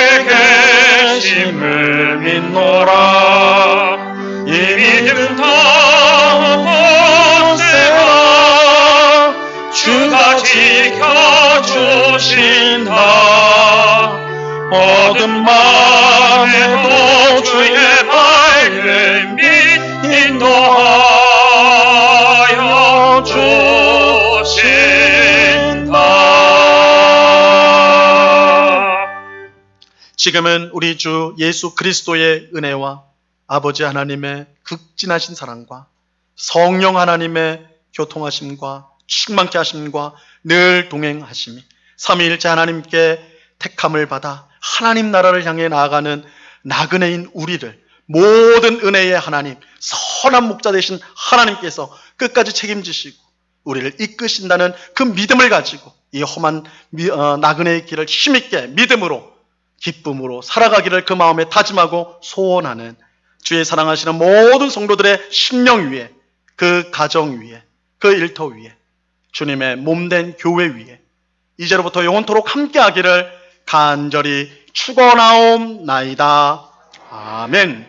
계심을 믿노라. 이 믿음 더 세라. 주가 지켜주신다. 어둠 밤에도 주의 밝은 빛 인도하여 주신다. 지금은 우리 주 예수 그리스도의 은혜와 아버지 하나님의 극진하신 사랑과 성령 하나님의 교통하심과 충만케 하심과 늘 동행하심이 삼위일체 하나님께 택함을 받아 하나님 나라를 향해 나아가는 나그네인 우리를 모든 은혜의 하나님, 선한 목자 되신 하나님께서 끝까지 책임지시고 우리를 이끄신다는 그 믿음을 가지고 이 험한 나그네의 길을 힘있게 믿음으로 기쁨으로 살아가기를 그 마음에 다짐하고 소원하는 주의 사랑하시는 모든 성도들의 심령 위에, 그 가정 위에, 그 일터 위에, 주님의 몸된 교회 위에 이제로부터 영원토록 함께하기를 간절히 축원하옵나이다. 아멘.